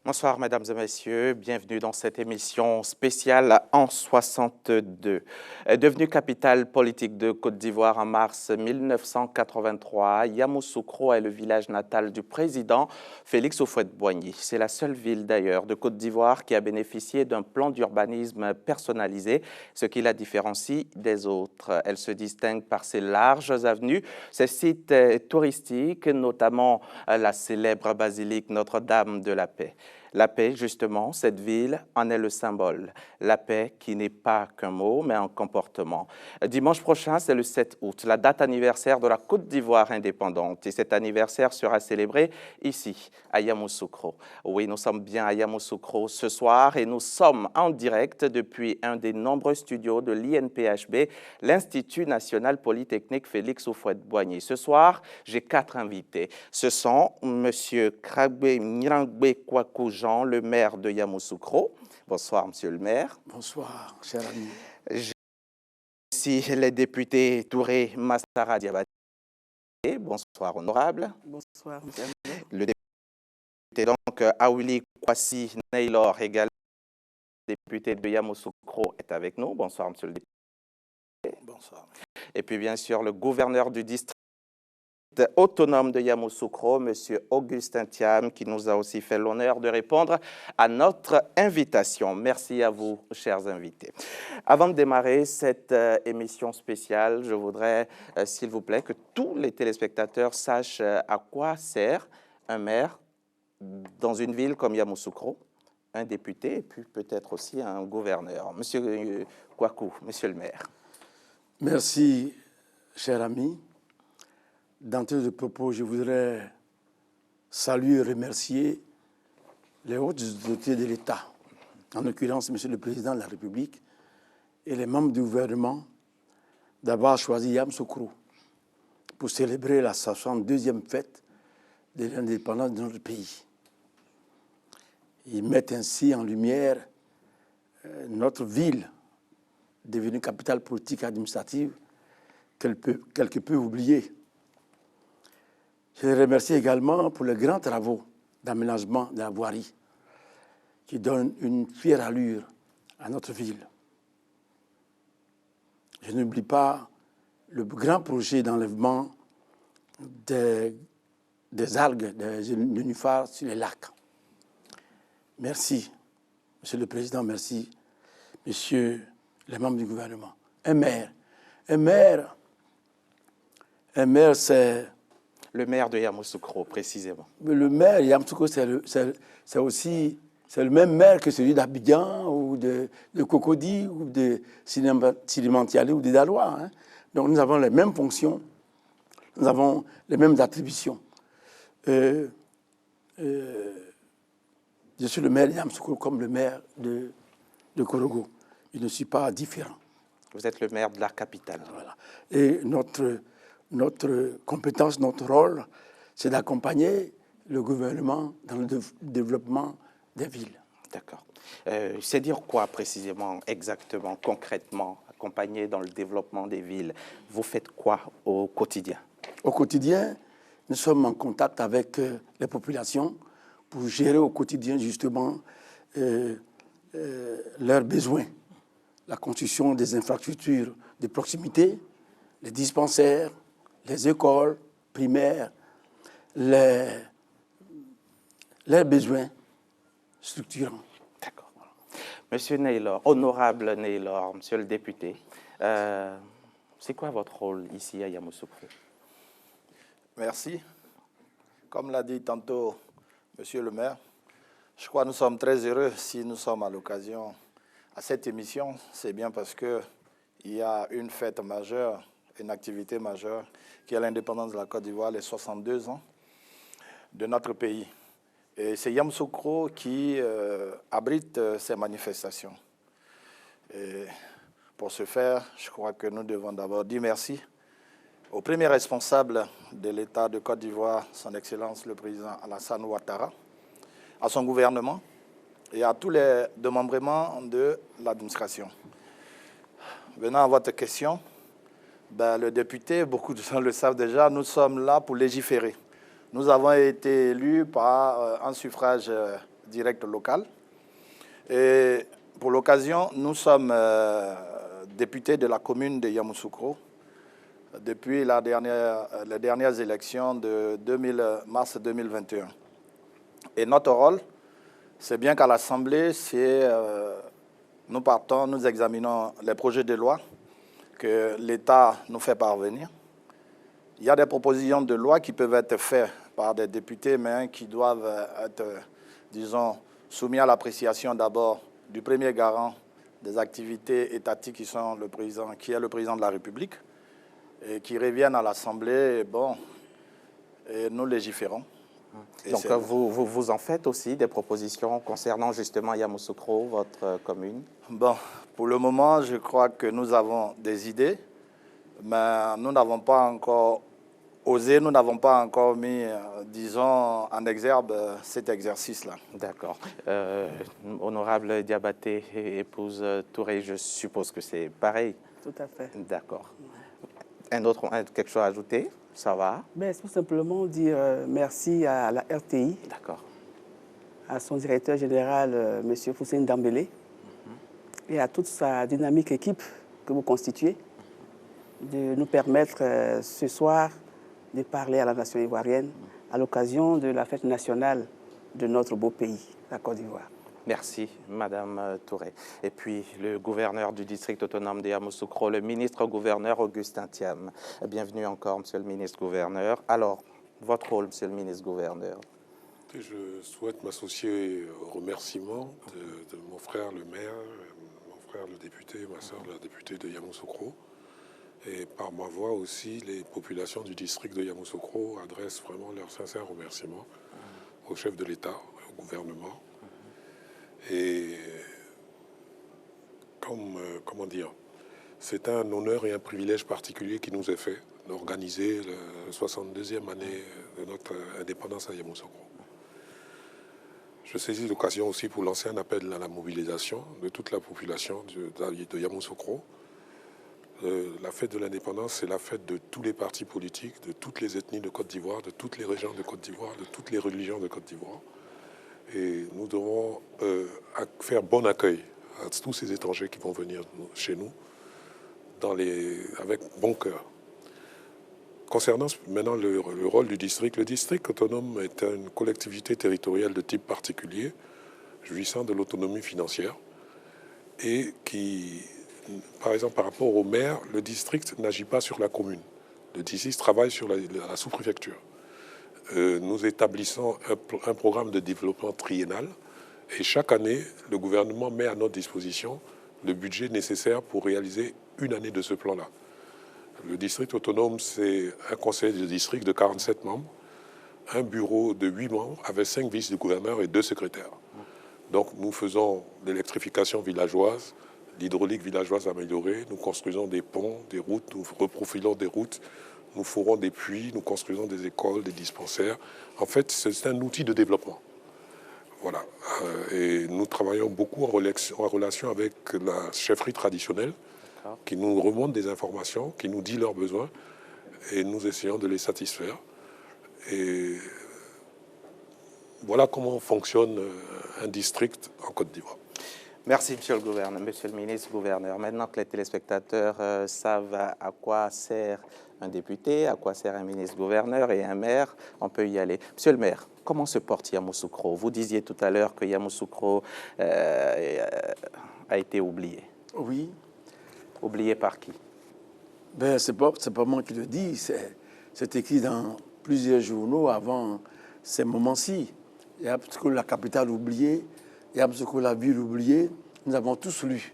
Bonsoir, mesdames et messieurs. Bienvenue dans cette émission spéciale en 62. Devenue capitale politique de Côte d'Ivoire en mars 1983, Yamoussoukro est le village natal du président Félix Houphouët-Boigny. C'est la seule ville d'ailleurs de Côte d'Ivoire qui a bénéficié d'un plan d'urbanisme personnalisé, ce qui la différencie des autres. Elle se distingue par ses larges avenues, ses sites touristiques, notamment la célèbre basilique Notre-Dame de la Paix. La paix, justement, cette ville en est le symbole. La paix qui n'est pas qu'un mot, mais un comportement. Dimanche prochain, c'est le 7 août, la date anniversaire de la Côte d'Ivoire indépendante. Et cet anniversaire sera célébré ici, à Yamoussoukro. Oui, nous sommes bien à Yamoussoukro ce soir et nous sommes en direct depuis un des nombreux studios de l'INPHB, l'Institut national polytechnique Félix Houphouët-Boigny. Ce soir, j'ai 4 invités. Ce sont M. Kragbe Nyangbe Kwaku Jean, le maire de Yamoussoukro. Bonsoir, monsieur le maire. Bonsoir, cher ami. J'ai aussi les députés Touré Massara Diabaté. Bonsoir, honorable. Bonsoir, monsieur. Le député donc Aouli Kwasi Naylor, également député de Yamoussoukro, est avec nous. Bonsoir, monsieur le député. Bonsoir. Et puis, bien sûr, le gouverneur du district autonome de Yamoussoukro, M. Augustin Thiam, qui nous a aussi fait l'honneur de répondre à notre invitation. Merci à vous, chers invités. Avant de démarrer cette émission spéciale, je voudrais, s'il vous plaît, que tous les téléspectateurs sachent à quoi sert un maire dans une ville comme Yamoussoukro, un député et puis peut-être aussi un gouverneur. Monsieur Kwaku, monsieur le maire. Merci, cher ami. D'entrée de propos, je voudrais saluer et remercier les hautes autorités de l'État, en l'occurrence Monsieur le Président de la République et les membres du gouvernement, d'avoir choisi Yamoussoukro pour célébrer la 62e fête de l'indépendance de notre pays. Ils mettent ainsi en lumière notre ville, devenue capitale politique et administrative, quelque peu oubliée. Je les remercie également pour les grands travaux d'aménagement de la voirie qui donnent une fière allure à notre ville. Je n'oublie pas le grand projet d'enlèvement des algues, des nénuphars sur les lacs. Merci, Monsieur le Président, merci, Messieurs les membres du gouvernement. Un maire, c'est... Le maire de Yamoussoukro, précisément. Le maire de Yamoussoukro, c'est le même maire que celui d'Abidjan ou de Cocody ou de Silimantiali ou de Daloa. Hein. Donc nous avons les mêmes fonctions, nous avons les mêmes attributions. Je suis le maire de Yamoussoukro comme le maire de Korogo. Je ne suis pas différent. Vous êtes le maire de la capitale. Voilà. Et notre compétence, notre rôle, c'est d'accompagner le gouvernement dans le développement des villes. D'accord. C'est dire quoi précisément, exactement, concrètement, accompagner dans le développement des villes? Vous faites quoi au quotidien? Au quotidien, nous sommes en contact avec les populations pour gérer au quotidien justement leurs besoins. La construction des infrastructures de proximité, les dispensaires, les écoles primaires, les besoins structurants. D'accord. Monsieur Naylor, honorable Naylor, monsieur le député, c'est quoi votre rôle ici à Yamoussoukro? Merci. Comme l'a dit tantôt monsieur le maire, je crois que nous sommes très heureux si nous sommes à l'occasion à cette émission. C'est bien parce qu'il y a une fête majeure, une activité majeure, qui est l'indépendance de la Côte d'Ivoire, les 62 ans de notre pays. Et c'est Yamoussoukro qui abrite ces manifestations. Et pour ce faire, je crois que nous devons d'abord dire merci au premier responsable de l'État de Côte d'Ivoire, son Excellence le président Alassane Ouattara, à son gouvernement et à tous les démembrements de l'administration. Venant à votre question, le député, beaucoup de gens le savent déjà, nous sommes là pour légiférer. Nous avons été élus par un suffrage direct local. Et pour l'occasion, nous sommes députés de la commune de Yamoussoukro depuis les dernières élections de mars 2021. Et notre rôle, c'est bien qu'à l'Assemblée, nous examinons les projets de loi que l'État nous fait parvenir. Il y a des propositions de loi qui peuvent être faites par des députés, mais qui doivent être, disons, soumis à l'appréciation d'abord du premier garant des activités étatiques qui est le président de la République, et qui reviennent à l'Assemblée, et nous légiférons. Donc vous en faites aussi des propositions concernant justement Yamoussoukro, votre commune? Bon, pour le moment, je crois que nous avons des idées, mais nous n'avons pas encore osé, nous n'avons pas encore mis, disons, en exergue cet exercice-là. D'accord. Honorable Diabaté, épouse Touré, je suppose que c'est pareil? Tout à fait. D'accord. Quelque chose à ajouter? Ça va? Mais tout simplement dire merci à la RTI, D'accord. à son directeur général, M. Foussine Dambélé, et à toute sa dynamique équipe que vous constituez, de nous permettre ce soir de parler à la nation ivoirienne à l'occasion de la fête nationale de notre beau pays, la Côte d'Ivoire. Merci, Madame Touré. Et puis, le gouverneur du district autonome de Yamoussoukro, le ministre-gouverneur Augustin Thiam. Bienvenue encore, Monsieur le ministre-gouverneur. Alors, votre rôle, Monsieur le ministre-gouverneur? Je souhaite m'associer aux remerciements de mon frère le maire, mon frère le député, ma soeur la députée de Yamoussoukro. Et par ma voix aussi, les populations du district de Yamoussoukro adressent vraiment leurs sincères remerciements au chef de l'État, au gouvernement. Et comment dire, c'est un honneur et un privilège particulier qui nous est fait d'organiser la 62e année de notre indépendance à Yamoussoukro. Je saisis l'occasion aussi pour lancer un appel à la mobilisation de toute la population de Yamoussoukro. La fête de l'indépendance, c'est la fête de tous les partis politiques, de toutes les ethnies de Côte d'Ivoire, de toutes les régions de Côte d'Ivoire, de toutes les religions de Côte d'Ivoire. Et nous devons faire bon accueil à tous ces étrangers qui vont venir chez nous avec bon cœur. Concernant maintenant le rôle du district, le district autonome est une collectivité territoriale de type particulier, jouissant de l'autonomie financière et qui, par exemple, par rapport au maire, le district n'agit pas sur la commune. Le district travaille sur la sous-préfecture. Nous établissons un programme de développement triennal et chaque année, le gouvernement met à notre disposition le budget nécessaire pour réaliser une année de ce plan-là. Le district autonome, c'est un conseil de district de 47 membres, un bureau de 8 membres avec 5 vice-gouverneurs et 2 secrétaires. Donc nous faisons l'électrification villageoise, l'hydraulique villageoise améliorée, nous construisons des ponts, des routes, nous reprofilons des routes, nous forons des puits, nous construisons des écoles, des dispensaires. En fait, c'est un outil de développement. Voilà. Et nous travaillons beaucoup en relation avec la chefferie traditionnelle qui nous remonte des informations, qui nous dit leurs besoins et nous essayons de les satisfaire. Et voilà comment fonctionne un district en Côte d'Ivoire. Merci, Monsieur le gouverneur, Monsieur le ministre-gouverneur. Maintenant que les téléspectateurs savent à quoi sert un député, à quoi sert un ministre-gouverneur et un maire, on peut y aller. Monsieur le maire, comment se porte Yamoussoukro? Vous disiez tout à l'heure que Yamoussoukro a été oublié. Oui. Oublié par qui? Ben, c'est pas moi qui le dis, c'est écrit dans plusieurs journaux avant ces moments-ci. Il y a parce que la capitale oubliée, il y a parce que la ville oubliée, nous avons tous lu.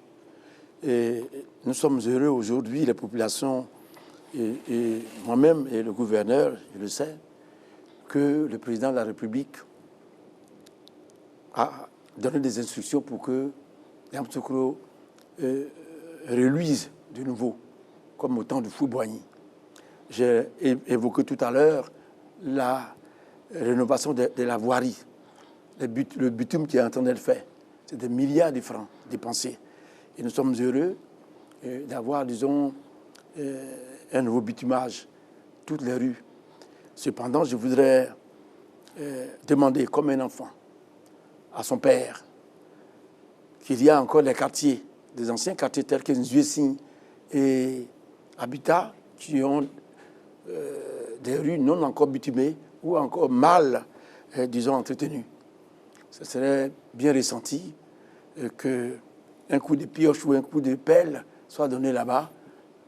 Et nous sommes heureux aujourd'hui, les populations et moi-même et le gouverneur, je le sais, que le président de la République a donné des instructions pour que Yamoussoukro reluise de nouveau, comme au temps de Fouboigny. J'ai évoqué tout à l'heure la rénovation de la voirie, le bitume qui est en train d'être fait. C'est des milliards de francs dépensés. Et nous sommes heureux d'avoir, disons, un nouveau bitumage, toutes les rues. Cependant, je voudrais demander, comme un enfant, à son père qu'il y a encore les quartiers, des anciens quartiers tels que Nzuessi et Habitat, qui ont des rues non encore bitumées ou encore mal, disons, entretenues. Ce serait bien ressenti qu'un coup de pioche ou un coup de pelle soit donné là-bas.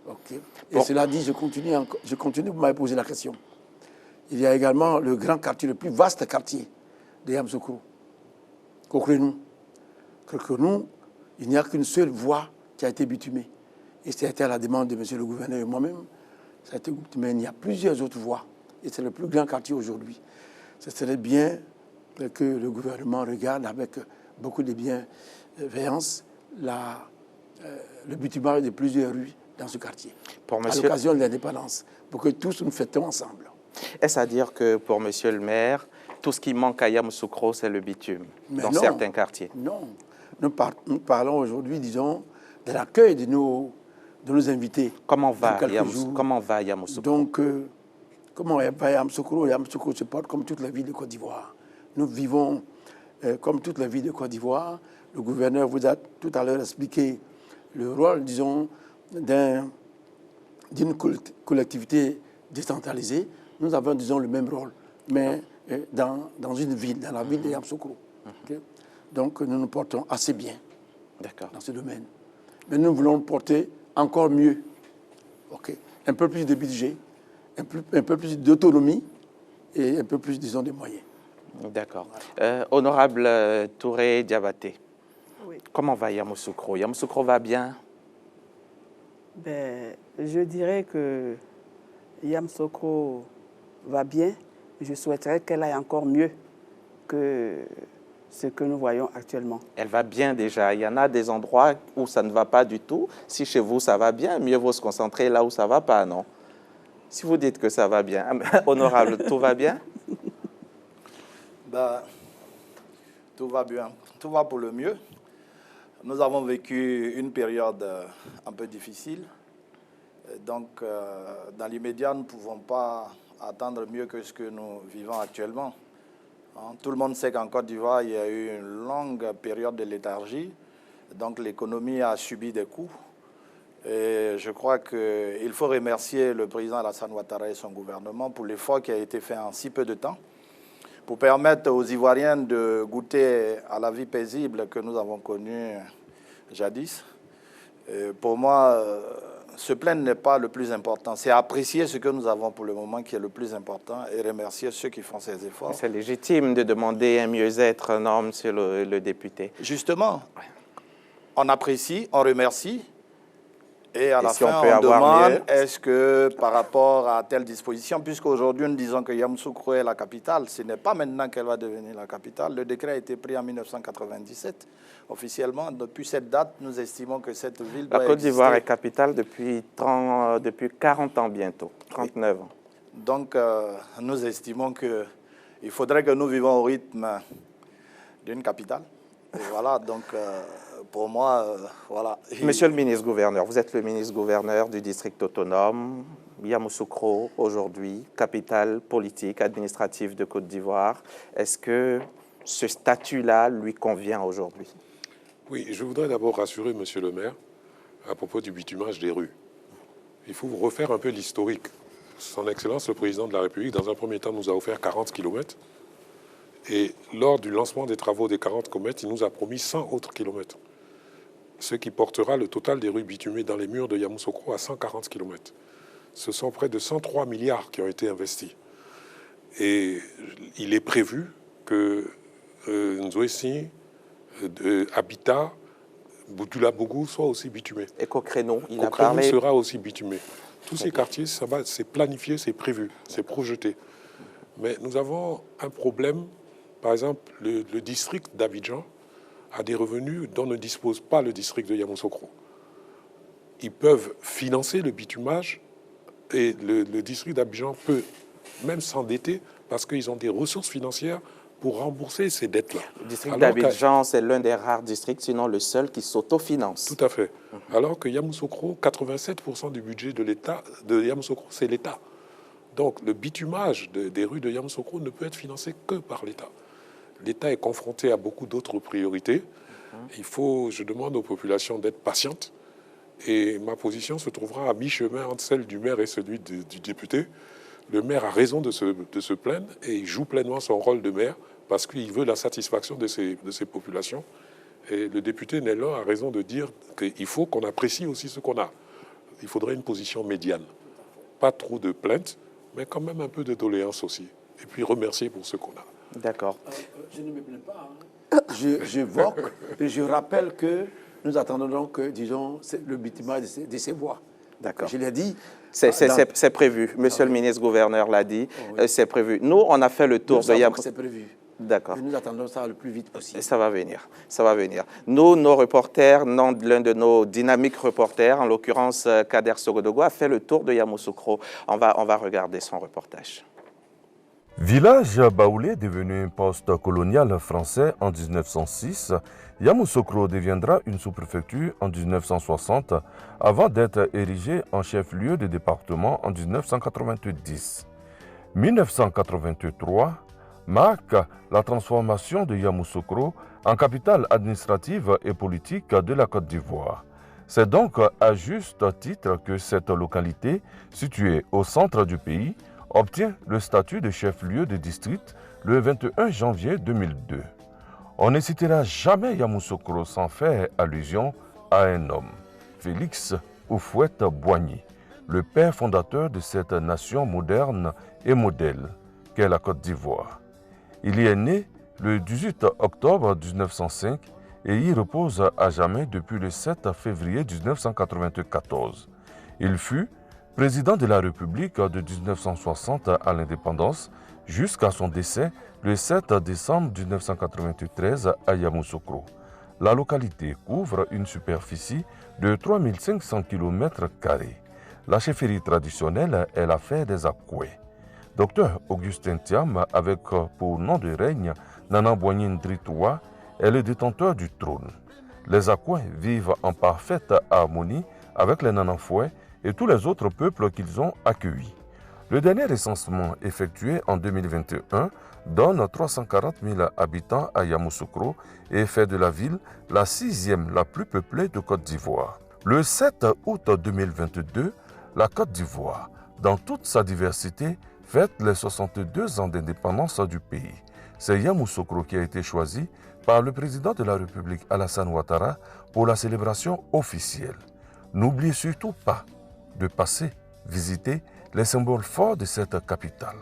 Okay. Et bon. Cela dit, je continue, vous m'avez posé la question. Il y a également le grand quartier, le plus vaste quartier de Yamoussoukro, Kokrenou. Kokrenou, il n'y a qu'une seule voie qui a été bitumée. Et c'était à la demande de M. le gouverneur et moi-même. Ça a été bitumé, mais il y a plusieurs autres voies. Et c'est le plus grand quartier aujourd'hui. Ce serait bien que le gouvernement regarde avec beaucoup de bienveillance le bitumage de plusieurs rues dans ce quartier, à l'occasion de l'indépendance, pour que tous nous fêtons ensemble. Est-ce à dire que pour Monsieur le maire, tout ce qui manque à Yamoussoukro, c'est le bitume dans certains quartiers? Non. Nous parlons aujourd'hui, disons, de l'accueil de nos invités. Comment va Yamoussoukro? Donc, comment va Yamoussoukro? Yamoussoukro se porte comme toute la ville de Côte d'Ivoire. Nous vivons comme toute la ville de Côte d'Ivoire. Le gouverneur vous a tout à l'heure expliqué le rôle, disons, d'une collectivité décentralisée. Nous avons, disons, le même rôle, mais dans une ville, dans la ville de Yamoussoukro. Okay? Donc, nous nous portons assez bien dans ce domaine. Mais nous voulons porter encore mieux. Okay? Un peu plus de budget, un peu plus d'autonomie et un peu plus, disons, de moyens. D'accord. Honorable Touré Diabaté, oui. Comment va Yamoussoukro? Yamoussoukro va bien? Je dirais que Yamoussoukro va bien. Je souhaiterais qu'elle aille encore mieux que ce que nous voyons actuellement. Elle va bien déjà. Il y en a des endroits où ça ne va pas du tout. Si chez vous, ça va bien, mieux vaut se concentrer là où ça ne va pas, non? Si vous dites que ça va bien, honorable, tout va bien? Tout va bien. Tout va pour le mieux. Nous avons vécu une période un peu difficile. Donc, dans l'immédiat, nous ne pouvons pas attendre mieux que ce que nous vivons actuellement. Tout le monde sait qu'en Côte d'Ivoire, il y a eu une longue période de léthargie. Donc, l'économie a subi des coups. Et je crois qu'il faut remercier le président Alassane Ouattara et son gouvernement pour l'effort qui a été fait en si peu de temps, pour permettre aux Ivoiriens de goûter à la vie paisible que nous avons connue jadis. Et pour moi, se plaindre n'est pas le plus important. C'est apprécier ce que nous avons pour le moment qui est le plus important et remercier ceux qui font ces efforts. C'est légitime de demander un mieux-être, non, monsieur le député? Justement, on apprécie, on remercie. Et à la fin, on demande, est-ce que par rapport à telle disposition, puisqu'aujourd'hui nous disons que Yamoussoukro est la capitale, ce n'est pas maintenant qu'elle va devenir la capitale. Le décret a été pris en 1997, officiellement. Depuis cette date, nous estimons que cette ville doit exister. La Côte d'Ivoire est capitale depuis 40 ans bientôt, 39 ans. Donc, nous estimons qu'il faudrait que nous vivions au rythme d'une capitale. Et voilà, donc... pour moi, voilà. Monsieur le ministre-gouverneur, vous êtes le ministre-gouverneur du district autonome, Yamoussoukro, aujourd'hui, capitale politique, administrative de Côte d'Ivoire. Est-ce que ce statut-là lui convient aujourd'hui? Oui, je voudrais d'abord rassurer monsieur le maire à propos du bitumage des rues. Il faut refaire un peu l'historique. Son Excellence, le président de la République, dans un premier temps, nous a offert 40 km. Et lors du lancement des travaux des 40 km, il nous a promis 100 autres kilomètres. Ce qui portera le total des rues bitumées dans les murs de Yamoussoukro à 140 km. Ce sont près de 103 milliards qui ont été investis. Et il est prévu que Nzuessi, Habitat, Boutula-Bougou soient aussi bitumés. Et Kokrenou, il a parlé... parlé... sera aussi bitumé. Tous ces quartiers, c'est planifié, c'est prévu, c'est projeté. Mais nous avons un problème. Par exemple, le district d'Abidjan a des revenus dont ne dispose pas le district de Yamoussoukro. Ils peuvent financer le bitumage et le district d'Abidjan peut même s'endetter parce qu'ils ont des ressources financières pour rembourser ces dettes-là. Le district d'Abidjan, c'est l'un des rares districts, sinon le seul, qui s'autofinance. Tout à fait. Alors que Yamoussoukro, 87% du budget de l'État, de Yamoussoukro, c'est l'État. Donc le bitumage des rues de Yamoussoukro ne peut être financé que par l'État. l'État est confronté à beaucoup d'autres priorités. Je demande aux populations d'être patientes. Et ma position se trouvera à mi-chemin entre celle du maire et celui du député. Le maire a raison de se plaindre et il joue pleinement son rôle de maire parce qu'il veut la satisfaction de ces populations. Et le député Nello a raison de dire qu'il faut qu'on apprécie aussi ce qu'on a. Il faudrait une position médiane. Pas trop de plaintes, mais quand même un peu de doléances aussi. Et puis remercier pour ce qu'on a. D'accord. Je ne me plains pas. J'évoque et je rappelle que nous attendons donc, disons, le bâtiment de ces voies. D'accord. Je l'ai dit. C'est prévu. Monsieur le ministre-gouverneur l'a dit. Oui. C'est prévu. Nous, on a fait le tour de Yamoussoukro. C'est prévu. D'accord. Nous attendons ça le plus vite possible. Ça va venir. Ça va venir. Nous, nos reporters, l'un de nos dynamiques reporters, en l'occurrence Kader Sogodogo, a fait le tour de Yamoussoukro. On va regarder son reportage. Village baoulé devenu un poste colonial français en 1906, Yamoussoukro deviendra une sous-préfecture en 1960 avant d'être érigé en chef-lieu de département en 1990. 1983 marque la transformation de Yamoussoukro en capitale administrative et politique de la Côte d'Ivoire. C'est donc à juste titre que cette localité, située au centre du pays, obtient le statut de chef-lieu de district le 21 janvier 2002. On ne citera jamais Yamoussoukro sans faire allusion à un homme, Félix Houphouët-Boigny, le père fondateur de cette nation moderne et modèle qu'est la Côte d'Ivoire. Il y est né le 18 octobre 1905 et y repose à jamais depuis le 7 février 1994. Il fut président de la République de 1960 à l'indépendance jusqu'à son décès le 7 décembre 1993 à Yamoussoukro. La localité couvre une superficie de 3500 km². La chefferie traditionnelle est l'affaire des Akoué. Dr Augustin Thiam, avec pour nom de règne Nana Boigny Ndritoua, est le détenteur du trône. Les Akoué vivent en parfaite harmonie avec les Nananfoué et tous les autres peuples qu'ils ont accueillis. Le dernier recensement effectué en 2021 donne 340 000 habitants à Yamoussoukro et fait de la ville la 6e la plus peuplée de Côte d'Ivoire. Le 7 août 2022, la Côte d'Ivoire, dans toute sa diversité, fête les 62 ans d'indépendance du pays. C'est Yamoussoukro qui a été choisi par le président de la République Alassane Ouattara pour la célébration officielle. N'oubliez surtout pas de passer, visiter les symboles forts de cette capitale.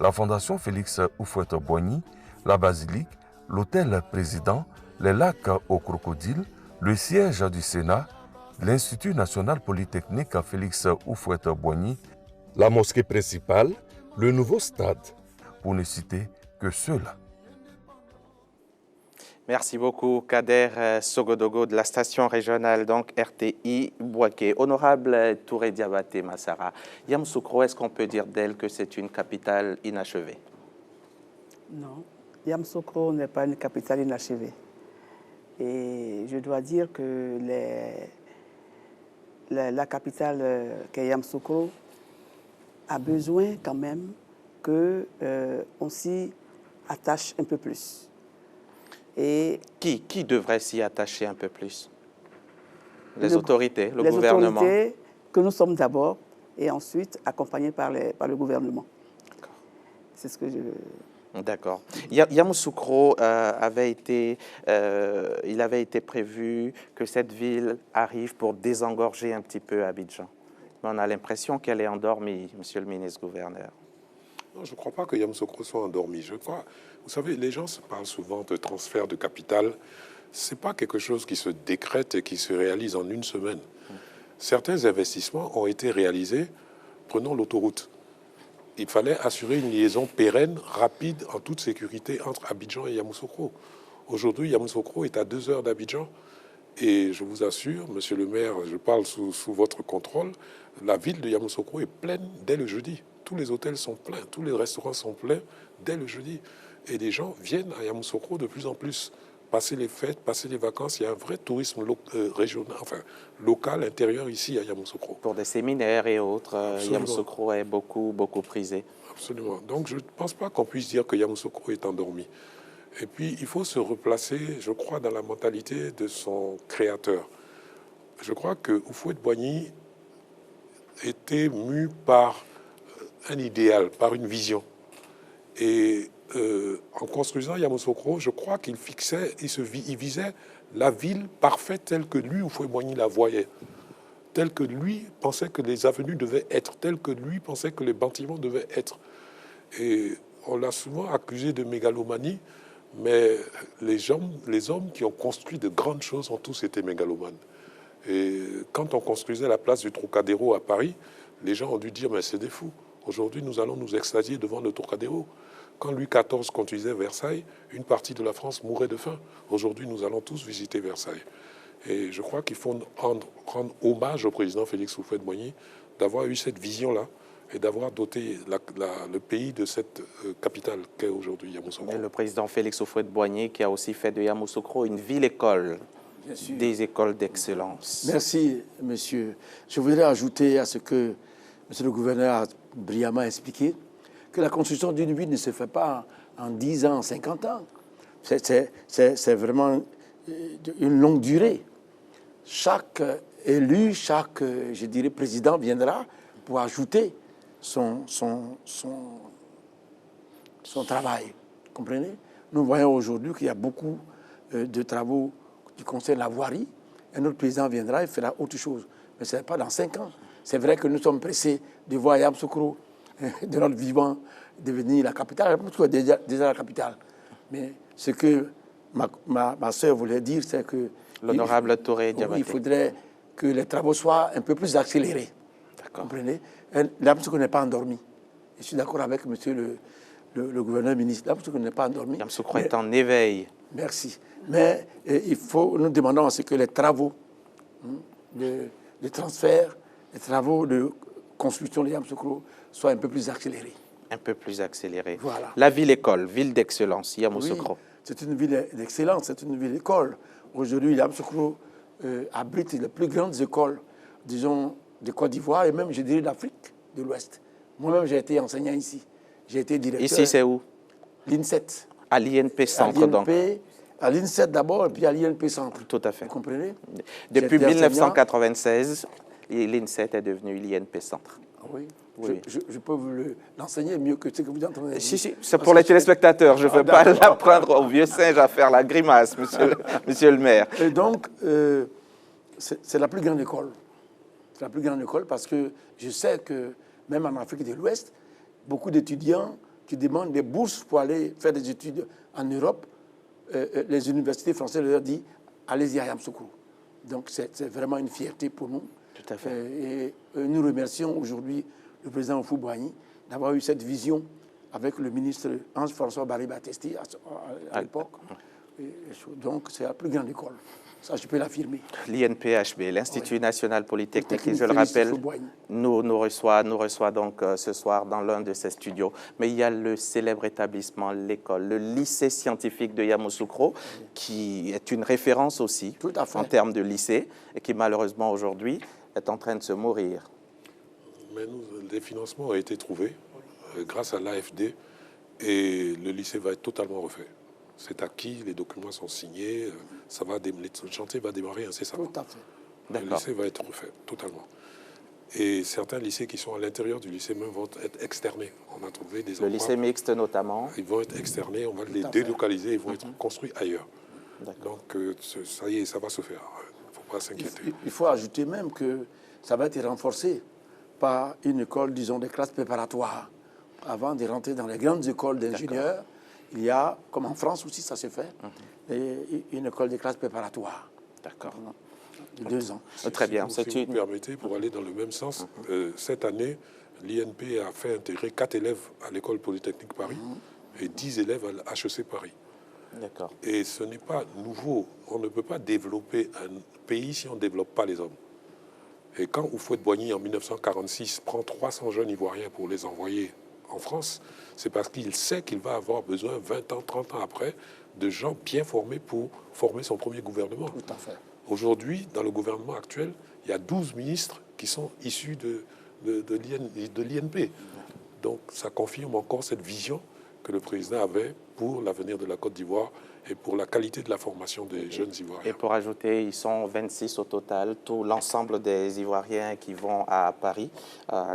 La Fondation Félix Houphouët-Boigny, la basilique, l'hôtel président, les lacs aux crocodiles, le siège du Sénat, l'Institut national polytechnique Félix Houphouët-Boigny, la mosquée principale, le nouveau stade, pour ne citer que ceux-là. Merci beaucoup, Kader Sogodogo de la station régionale donc RTI Bouaké. Honorable Touré Diabaté Massara, Yamoussoukro, est-ce qu'on peut dire d'elle que c'est une capitale inachevée? Non, Yamoussoukro n'est pas une capitale inachevée. Et je dois dire que la capitale qu'est Yamoussoukro a besoin quand même qu'on s'y attache un peu plus. Et qui devrait s'y attacher un peu plus? Les autorités, le gouvernement? Les autorités que nous sommes d'abord et ensuite accompagnés par le gouvernement. C'est ce que je... D'accord. Yamoussoukro il avait été prévu que cette ville arrive pour désengorger un petit peu Abidjan. Mais on a l'impression qu'elle est endormie, monsieur le ministre-gouverneur. Non, je ne crois pas que Yamoussoukro soit endormi. Je crois, vous savez, les gens se parlent souvent de transfert de capital. Ce n'est pas quelque chose qui se décrète et qui se réalise en une semaine. Certains investissements ont été réalisés. Prenons l'autoroute. Il fallait assurer une liaison pérenne, rapide, en toute sécurité entre Abidjan et Yamoussoukro. Aujourd'hui, Yamoussoukro est à 2 heures d'Abidjan. Et je vous assure, monsieur le maire, je parle sous votre contrôle, la ville de Yamoussoukro est pleine dès le jeudi. Tous les hôtels sont pleins, tous les restaurants sont pleins dès le jeudi. Et les gens viennent à Yamoussoukro de plus en plus. Passer les fêtes, passer les vacances, il y a un vrai tourisme régional, local, intérieur ici à Yamoussoukro. Pour des séminaires et autres, Yamoussoukro est beaucoup prisé. Absolument. Donc je ne pense pas qu'on puisse dire que Yamoussoukro est endormi. Et puis, il faut se replacer, je crois, dans la mentalité de son créateur. Je crois que Houphouët-Boigny était mu par un idéal, par une vision. Et en construisant Yamoussoukro, je crois qu'il fixait, il visait la ville parfaite telle que lui, Houphouët-Boigny, la voyait, telle que lui pensait que les avenues devaient être, telle que lui pensait que les bâtiments devaient être. Et on l'a souvent accusé de mégalomanie, mais les hommes qui ont construit de grandes choses ont tous été mégalomanes. Et quand on construisait la place du Trocadéro à Paris, les gens ont dû dire, mais c'est des fous. Aujourd'hui, nous allons nous extasier devant le Trocadéro. Quand Louis XIV construisait Versailles, une partie de la France mourait de faim. Aujourd'hui, nous allons tous visiter Versailles. Et je crois qu'il faut rendre hommage au président Félix Houphouët-Boigny d'avoir eu cette vision-là et d'avoir doté le pays de cette capitale qu'est aujourd'hui Yamoussoukro. Le président Félix Houphouët-Boigny qui a aussi fait de Yamoussoukro une ville-école, des écoles d'excellence. Merci, monsieur. Je voudrais ajouter à ce que monsieur le gouverneur a brillamment expliqué, que la construction d'une ville ne se fait pas en 10 ans, en 50 ans. C'est vraiment une longue durée. Chaque élu, chaque, je dirais, président viendra pour ajouter son travail. Vous comprenez? Nous voyons aujourd'hui qu'il y a beaucoup de travaux qui concernent la voirie. Un autre président viendra et fera autre chose. Mais ce n'est pas dans 5 ans. C'est vrai que nous sommes pressés de voir Yamoussoukro, de notre vivant, devenir la capitale. Yamoussoukro est déjà la capitale. Mais ce que ma soeur voulait dire, c'est que... L'honorable Touré Diabaté. Il faudrait que les travaux soient un peu plus accélérés. D'accord. Vous comprenez? Yamoussoukro n'est pas endormi. Je suis d'accord avec monsieur le gouverneur ministre. Yamoussoukro n'est pas endormi. Yamoussoukro est en éveil. Merci. Mais nous demandons à ce que les travaux de transfert, les travaux de construction de Yamoussoukro soient un peu plus accélérés. Un peu plus accélérés. Voilà. La ville-école, ville d'excellence, Yamoussoukro. Oui, c'est une ville d'excellence, c'est une ville-école. Aujourd'hui, Yamoussoukro abrite les plus grandes écoles, disons, de Côte d'Ivoire et même, je dirais, d'Afrique de l'Ouest. Moi-même, j'ai été enseignant ici. J'ai été directeur. Ici, c'est où? L'INSET. À l'INP Centre, donc. À l'INSET d'abord, et puis à l'INP Centre. Tout à fait. Vous comprenez? Depuis 1996, l'INSET est devenu l'INP Centre. Oui. Oui. Je peux vous l'enseigner mieux que ce que vous entendez. Si, c'est pour les téléspectateurs. Je ne veux pas l'apprendre au vieux singe à faire la grimace, monsieur le maire. Et donc, c'est la plus grande école. C'est la plus grande école parce que je sais que même en Afrique de l'Ouest, beaucoup d'étudiants qui demandent des bourses pour aller faire des études en Europe, les universités françaises leur disent allez-y à Yamoussoukro. Donc, c'est vraiment une fierté pour nous. Tout à fait. Et nous remercions aujourd'hui le président Houphouët-Boigny d'avoir eu cette vision avec le ministre Ange-François Barry-Battesti à l'époque. Donc, c'est la plus grande école. Ça, je peux l'affirmer. L'INPHB, l'Institut national polytechnique, qui, je le rappelle, nous reçoit donc ce soir dans l'un de ses studios. Mais il y a le célèbre établissement, l'école, le lycée scientifique de Yamoussoukro, qui est une référence aussi en termes de lycée et qui, malheureusement, aujourd'hui, est en train de se mourir. Mais des financements ont été trouvés grâce à l'AFD et le lycée va être totalement refait. C'est acquis, les documents sont signés, le chantier va démarrer incessamment. Tout à fait. Le lycée va être refait totalement. Et certains lycées qui sont à l'intérieur du lycée même vont être externés. On a trouvé des endroits. Le lycée mixte notamment. Ils vont être externés, on va les délocaliser, ils vont être construits ailleurs. Donc ça y est, ça va se faire. Il ne faut pas s'inquiéter. Il faut ajouter même que ça va être renforcé par une école, disons, des classes préparatoires. Avant de rentrer dans les grandes écoles d'ingénieurs, il y a, comme en France aussi, ça se fait, une école des classes préparatoires. D'accord. De 2 ans. Très bien. Si vous me permettez, pour aller dans le même sens, cette année, l'INP a fait intégrer 4 élèves à l'école polytechnique Paris et 10 élèves à l'HEC Paris. D'accord. Et ce n'est pas nouveau. On ne peut pas développer un pays si on ne développe pas les hommes. Et quand Houphouët-Boigny, en 1946, prend 300 jeunes Ivoiriens pour les envoyer en France, c'est parce qu'il sait qu'il va avoir besoin, 20 ans, 30 ans après, de gens bien formés pour former son premier gouvernement. Tout à fait. Aujourd'hui, dans le gouvernement actuel, il y a 12 ministres qui sont issus de l'INP. Donc, ça confirme encore cette vision que le président avait pour l'avenir de la Côte d'Ivoire et pour la qualité de la formation des jeunes Ivoiriens. Et pour ajouter, ils sont 26 au total, tout l'ensemble des Ivoiriens qui vont à Paris, à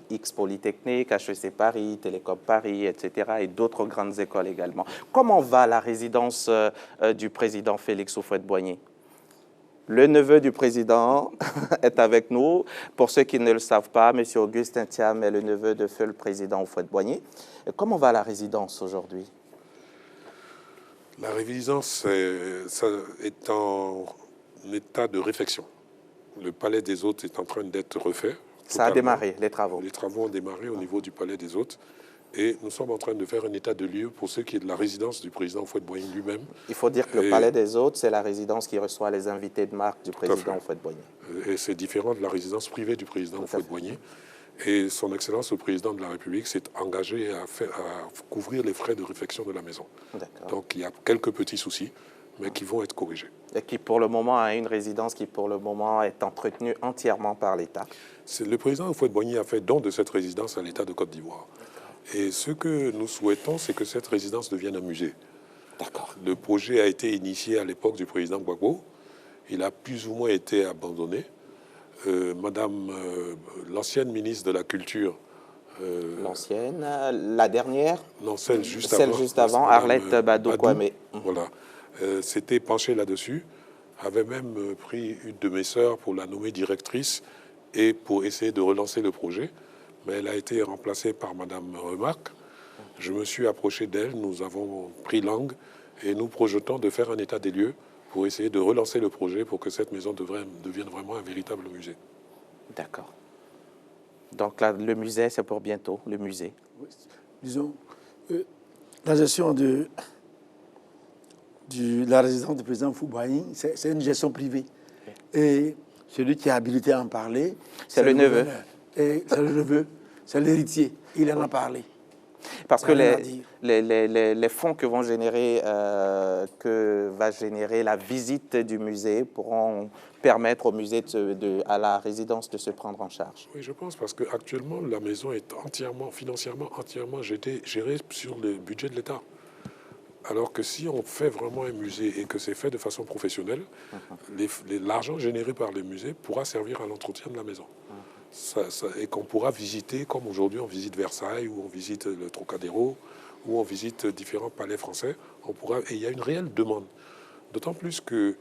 X Polytechnique, HEC Paris, Télécom Paris, etc., et d'autres grandes écoles également. Comment va la résidence du président Félix Houphouët-Boigny? Le neveu du président est avec nous. Pour ceux qui ne le savent pas, M. Augustin Thiam est le neveu de feu le président Houphouët-Boigny. Comment va la résidence aujourd'hui? La résidence est en état de réfection. Le palais des hôtes est en train d'être refait. Ça a démarré, les travaux. Les travaux ont démarré au niveau du palais des hôtes. Et nous sommes en train de faire un état de lieu pour ce qui est de la résidence du président Houphouët-Boigny lui-même. Il faut dire que le palais des hôtes, c'est la résidence qui reçoit les invités de marque du président Houphouët-Boigny. Et c'est différent de la résidence privée du président Houphouët-Boigny. Et son Excellence, le président de la République, s'est engagé à couvrir les frais de réfection de la maison. Donc il y a quelques petits soucis, mais qui vont être corrigés. Et qui, pour le moment, a une résidence qui, pour le moment, est entretenue entièrement par l'État. Le président Houphouët-Boigny a fait don de cette résidence à l'État de Côte d'Ivoire. Et ce que nous souhaitons, c'est que cette résidence devienne un musée. Le projet a été initié à l'époque du président Gbagbo. Il a plus ou moins été abandonné. Madame, l'ancienne ministre de la Culture... L'ancienne, la dernière? Non, celle juste avant. Celle juste avant, Arlette Badou-Kwame. Voilà. S'était penchée là-dessus, avait même pris une de mes sœurs pour la nommer directrice et pour essayer de relancer le projet. Mais elle a été remplacée par Madame Remarque. Je me suis approché d'elle, nous avons pris langue et nous projetons de faire un état des lieux pour essayer de relancer le projet pour que cette maison devienne vraiment un véritable musée. D'accord. Donc là, le musée, c'est pour bientôt, le musée. Oui, disons, la gestion de la résidence du président Houphouët-Boigny, c'est une gestion privée. Et celui qui est habilité à en parler, c'est le neveu. Et c'est le neveu, c'est l'héritier. Il en a parlé. Parce que les fonds que va générer la visite du musée pourront permettre au musée, à la résidence, de se prendre en charge. Oui, je pense, parce qu'actuellement, la maison est financièrement entièrement gérée sur le budget de l'État. Alors que si on fait vraiment un musée et que c'est fait de façon professionnelle, l'argent généré par le musée pourra servir à l'entretien de la maison. Et qu'on pourra visiter, comme aujourd'hui on visite Versailles, ou on visite le Trocadéro, ou on visite différents palais français. Et il y a une réelle demande. D'autant plus que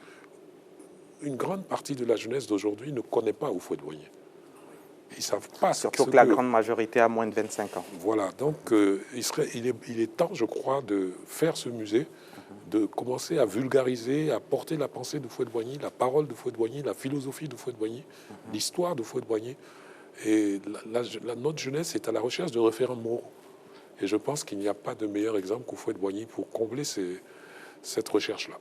une grande partie de la jeunesse d'aujourd'hui ne connaît pas Houphouët-Boigny. Ils savent pas. Surtout que la grande majorité a moins de 25 ans. Voilà, donc il est temps, je crois, de faire ce musée, de commencer à vulgariser, à porter la pensée de Houphouët-Boigny, la parole de Houphouët-Boigny, la philosophie de Houphouët-Boigny, l'histoire de Houphouët-Boigny. Et notre jeunesse est à la recherche de référents moraux. Et je pense qu'il n'y a pas de meilleur exemple qu'Houphouët-Boigny pour combler cette recherche-là.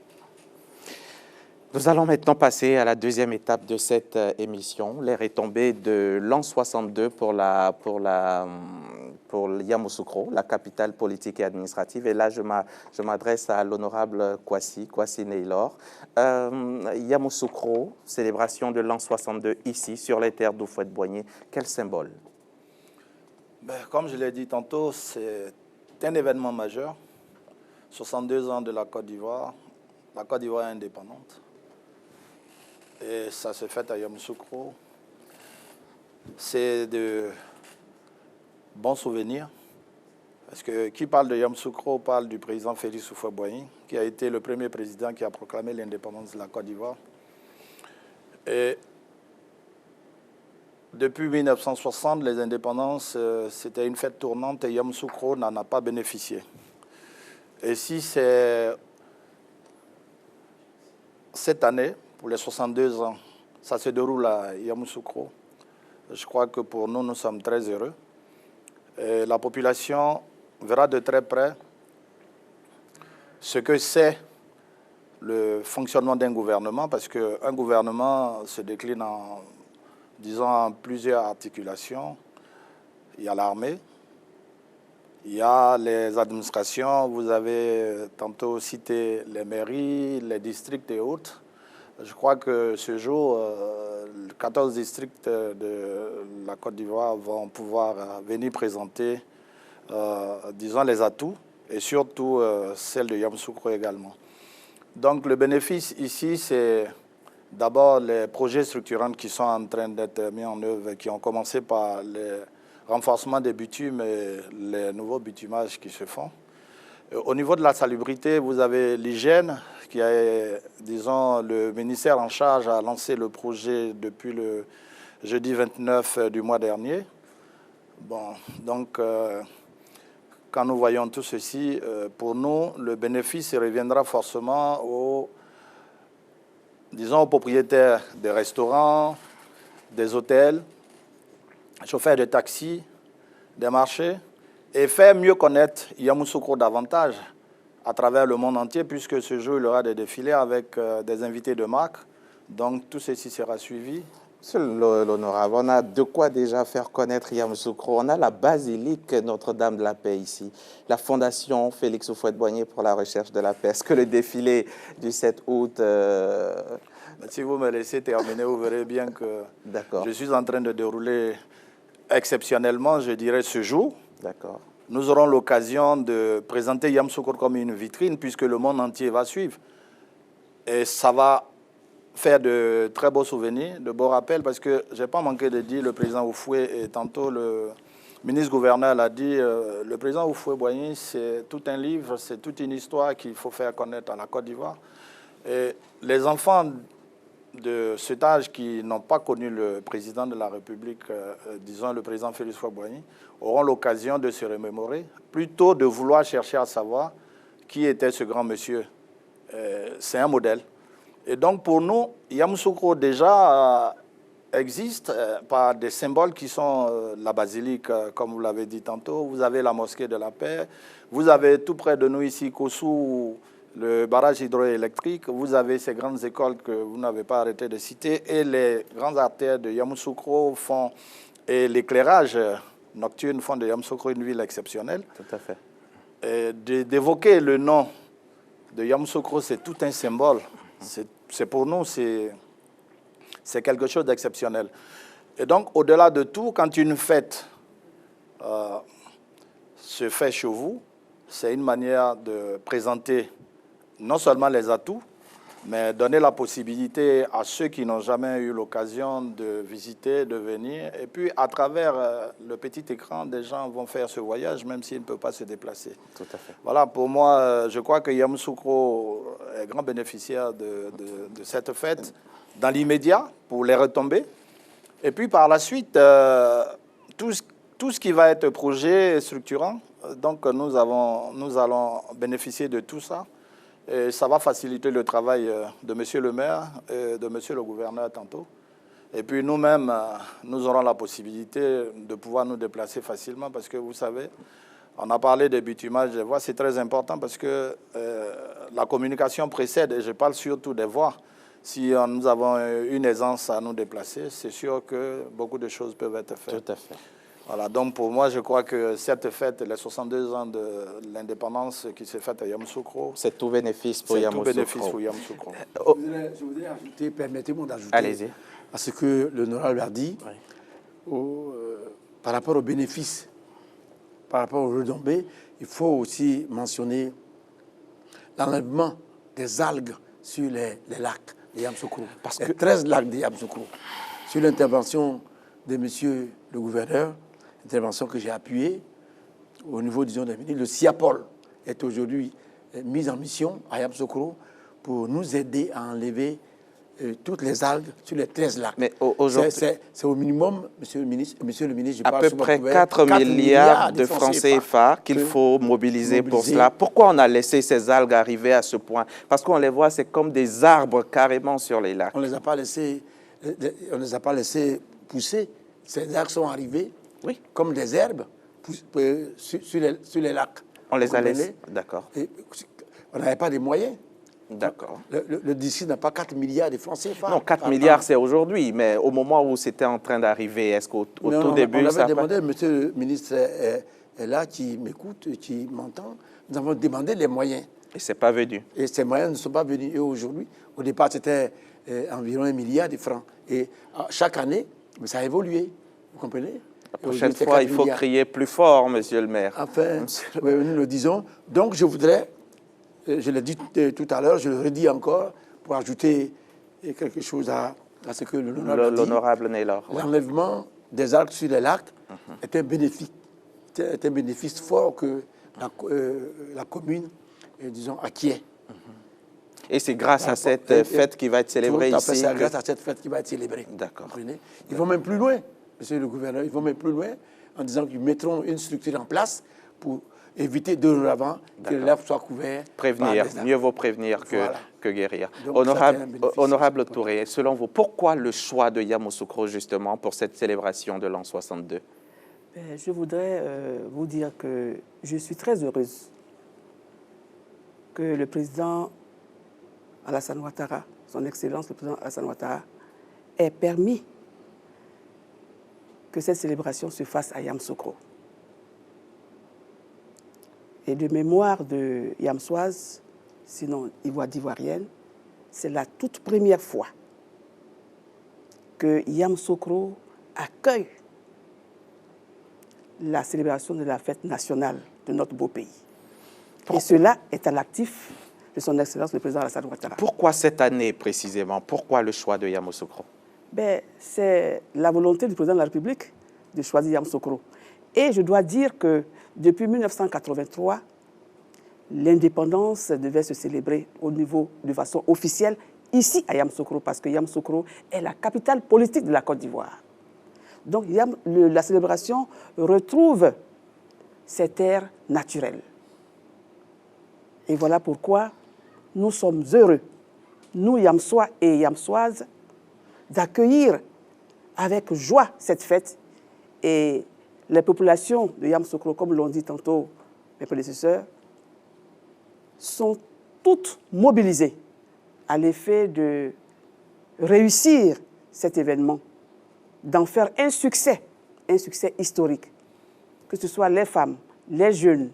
Nous allons maintenant passer à la deuxième étape de cette émission, les retombées de l'an 62 pour Yamoussoukro, la capitale politique et administrative. Et là, je m'adresse à l'honorable Kwasi Neylor. Yamoussoukro, célébration de l'an 62 ici, sur les terres d'Houphouët-Boigny. Quel symbole? Comme je l'ai dit tantôt, c'est un événement majeur. 62 ans de la Côte d'Ivoire. La Côte d'Ivoire est indépendante. Et ça se fait à Yamoussoukro. C'est de bons souvenirs. Parce que qui parle de Yamoussoukro parle du président Félix Houphouët-Boigny, qui a été le premier président qui a proclamé l'indépendance de la Côte d'Ivoire. Et depuis 1960, les indépendances, c'était une fête tournante et Yamoussoukro n'en a pas bénéficié. Et si c'est cette année, pour les 62 ans, ça se déroule à Yamoussoukro, je crois que pour nous, nous sommes très heureux. Et la population verra de très près ce que c'est le fonctionnement d'un gouvernement, parce qu'un gouvernement se décline en, disons, en plusieurs articulations. Il y a l'armée, il y a les administrations, vous avez tantôt cité les mairies, les districts et autres. Je crois que ce jour, 14 districts de la Côte d'Ivoire vont pouvoir venir présenter, disons, les atouts et surtout celle de Yamoussoukro également. Donc le bénéfice ici, c'est d'abord les projets structurants qui sont en train d'être mis en œuvre, qui ont commencé par le renforcement des bitumes et les nouveaux bitumages qui se font. Au niveau de la salubrité, vous avez l'hygiène, qui est, disons, le ministère en charge a lancé le projet depuis le jeudi 29 du mois dernier. Bon, donc, quand nous voyons tout ceci, pour nous, le bénéfice reviendra forcément aux propriétaires des restaurants, des hôtels, chauffeurs de taxi, des marchés, et faire mieux connaître Yamoussoukro davantage à travers le monde entier, puisque ce jour, il y aura des défilés avec des invités de marque. Donc, tout ceci sera suivi. Monsieur l'honorable, on a de quoi déjà faire connaître Yamoussoukro. On a la basilique Notre-Dame de la Paix ici, la fondation Félix Houphouët-Boigny pour la recherche de la paix. Est-ce que le défilé du 7 août... Si vous me laissez terminer, vous verrez bien que je suis en train de dérouler exceptionnellement, je dirais, ce jour. D'accord. Nous aurons l'occasion de présenter Yamoussoukro comme une vitrine, puisque le monde entier va suivre. Et ça va faire de très beaux souvenirs, de beaux rappels, parce que je n'ai pas manqué de dire, le président Houphouët, et tantôt le ministre-gouverneur l'a dit, le président Houphouët-Boigny, c'est tout un livre, c'est toute une histoire qu'il faut faire connaître à la Côte d'Ivoire. Et les enfants de cet âge qui n'ont pas connu le président de la République, disons le président Félix Houphouët-Boigny, auront l'occasion de se remémorer, plutôt de vouloir chercher à savoir qui était ce grand monsieur. C'est un modèle. Et donc pour nous, Yamoussoukro déjà existe par des symboles qui sont la basilique, comme vous l'avez dit tantôt, vous avez la mosquée de la paix, vous avez tout près de nous ici, Kossou, le barrage hydroélectrique, vous avez ces grandes écoles que vous n'avez pas arrêté de citer, et les grandes artères de Yamoussoukro font, et l'éclairage nocturne font de Yamoussoukro une ville exceptionnelle. Tout à fait. Et d'évoquer le nom de Yamoussoukro, c'est tout un symbole. C'est pour nous, c'est quelque chose d'exceptionnel. Et donc, au-delà de tout, quand une fête se fait chez vous, c'est une manière de présenter non seulement les atouts, mais donner la possibilité à ceux qui n'ont jamais eu l'occasion de visiter, de venir. Et puis, à travers le petit écran, des gens vont faire ce voyage, même s'ils ne peuvent pas se déplacer. Tout à fait. Voilà, pour moi, je crois que Yamoussoukro est grand bénéficiaire de cette fête dans l'immédiat, pour les retombées. Et puis, par la suite, tout ce qui va être projet structurant, donc nous allons bénéficier de tout ça. Et ça va faciliter le travail de monsieur le maire et de monsieur le gouverneur tantôt. Et puis nous-mêmes, nous aurons la possibilité de pouvoir nous déplacer facilement parce que vous savez, on a parlé des bitumages des voies, c'est très important parce que la communication précède, et je parle surtout des voies. Si nous avons une aisance à nous déplacer, c'est sûr que beaucoup de choses peuvent être faites. Tout à fait. Voilà, donc pour moi, je crois que cette fête, les 62 ans de l'indépendance qui s'est faite à Yamoussoukro, c'est tout bénéfice pour Yamoussoukro. C'est tout bénéfice pour Yamoussoukro. Je voudrais ajouter, permettez-moi d'ajouter Allez-y. à ce que l'honorable a dit, par rapport aux bénéfices, par rapport aux retombées, il faut aussi mentionner l'enlèvement des algues sur les lacs de Yamoussoukro. Parce que 13 lacs de Yamoussoukro, sur l'intervention de monsieur le gouverneur, intervention que j'ai appuyée au niveau, disons, des ministres. Le CIAPOL est aujourd'hui mis en mission à Yamoussoukro pour nous aider à enlever toutes les algues sur les 13 lacs. Mais aujourd'hui, c'est au minimum, monsieur le ministre, je à parle peu près 4 milliards de francs CFA qu'il faut mobiliser pour cela. Pourquoi on a laissé ces algues arriver à ce point? Parce qu'on les voit, c'est comme des arbres carrément sur les lacs. On ne les a pas laissés pousser. Ces algues sont arrivées comme des herbes sur les lacs. On les a laissés, d'accord. On n'avait pas de moyens. D'accord. Le district n'a pas 4 milliards de francs CFA. Non, 4 milliards, c'est aujourd'hui, mais au moment où c'était en train d'arriver, est-ce qu'au tout début... On avait demandé, monsieur le ministre est là, qui m'écoute, qui m'entend, nous avons demandé les moyens. Et ce n'est pas venu. Et ces moyens ne sont pas venus. Et aujourd'hui, au départ, c'était environ 1 milliard de francs. Et chaque année, ça a évolué, vous comprenez? La prochaine fois, il faut crier plus fort, monsieur le maire. Enfin, oui, nous le disons. Donc, je voudrais, je l'ai dit tout à l'heure, je le redis encore, pour ajouter quelque chose à ce que l'honorable Naylor. L'enlèvement des algues sur les lacs est un bénéfice fort que la commune, disons, acquiert. Et c'est grâce à cette fête qui va être célébrée ici. C'est grâce à cette fête qui va être célébrée. D'accord. Ils vont même plus loin, monsieur le gouverneur, ils vont même plus loin en disant qu'ils mettront une structure en place pour éviter dorénavant que les lacs soient couverts. Prévenir, mieux vaut prévenir que guérir. Donc, Honorable Touré, selon vous, pourquoi le choix de Yamoussoukro justement pour cette célébration de l'an 62? Je voudrais vous dire que je suis très heureuse que le président Alassane Ouattara, son Excellence le président Alassane Ouattara, ait permis que cette célébration se fasse à Yamoussoukro. Et de mémoire de Yamsoise, sinon d'Ivoirienne, c'est la toute première fois que Yamoussoukro accueille la célébration de la fête nationale de notre beau pays. Et cela est à l'actif de son Excellence le président Alassane Ouattara. Pourquoi cette année précisément? Pourquoi le choix de Yamoussoukro? C'est la volonté du président de la République de choisir Yamoussoukro. Et je dois dire que depuis 1983, l'indépendance devait se célébrer de façon officielle ici à Yamoussoukro, parce que Yamoussoukro est la capitale politique de la Côte d'Ivoire. Donc la célébration retrouve ses terres naturelles. Et voilà pourquoi nous sommes heureux, nous Yamsois et Yamsoises, d'accueillir avec joie cette fête. Et les populations de Yamoussoukro, comme l'ont dit tantôt mes prédécesseurs, sont toutes mobilisées à l'effet de réussir cet événement, d'en faire un succès historique, que ce soit les femmes, les jeunes.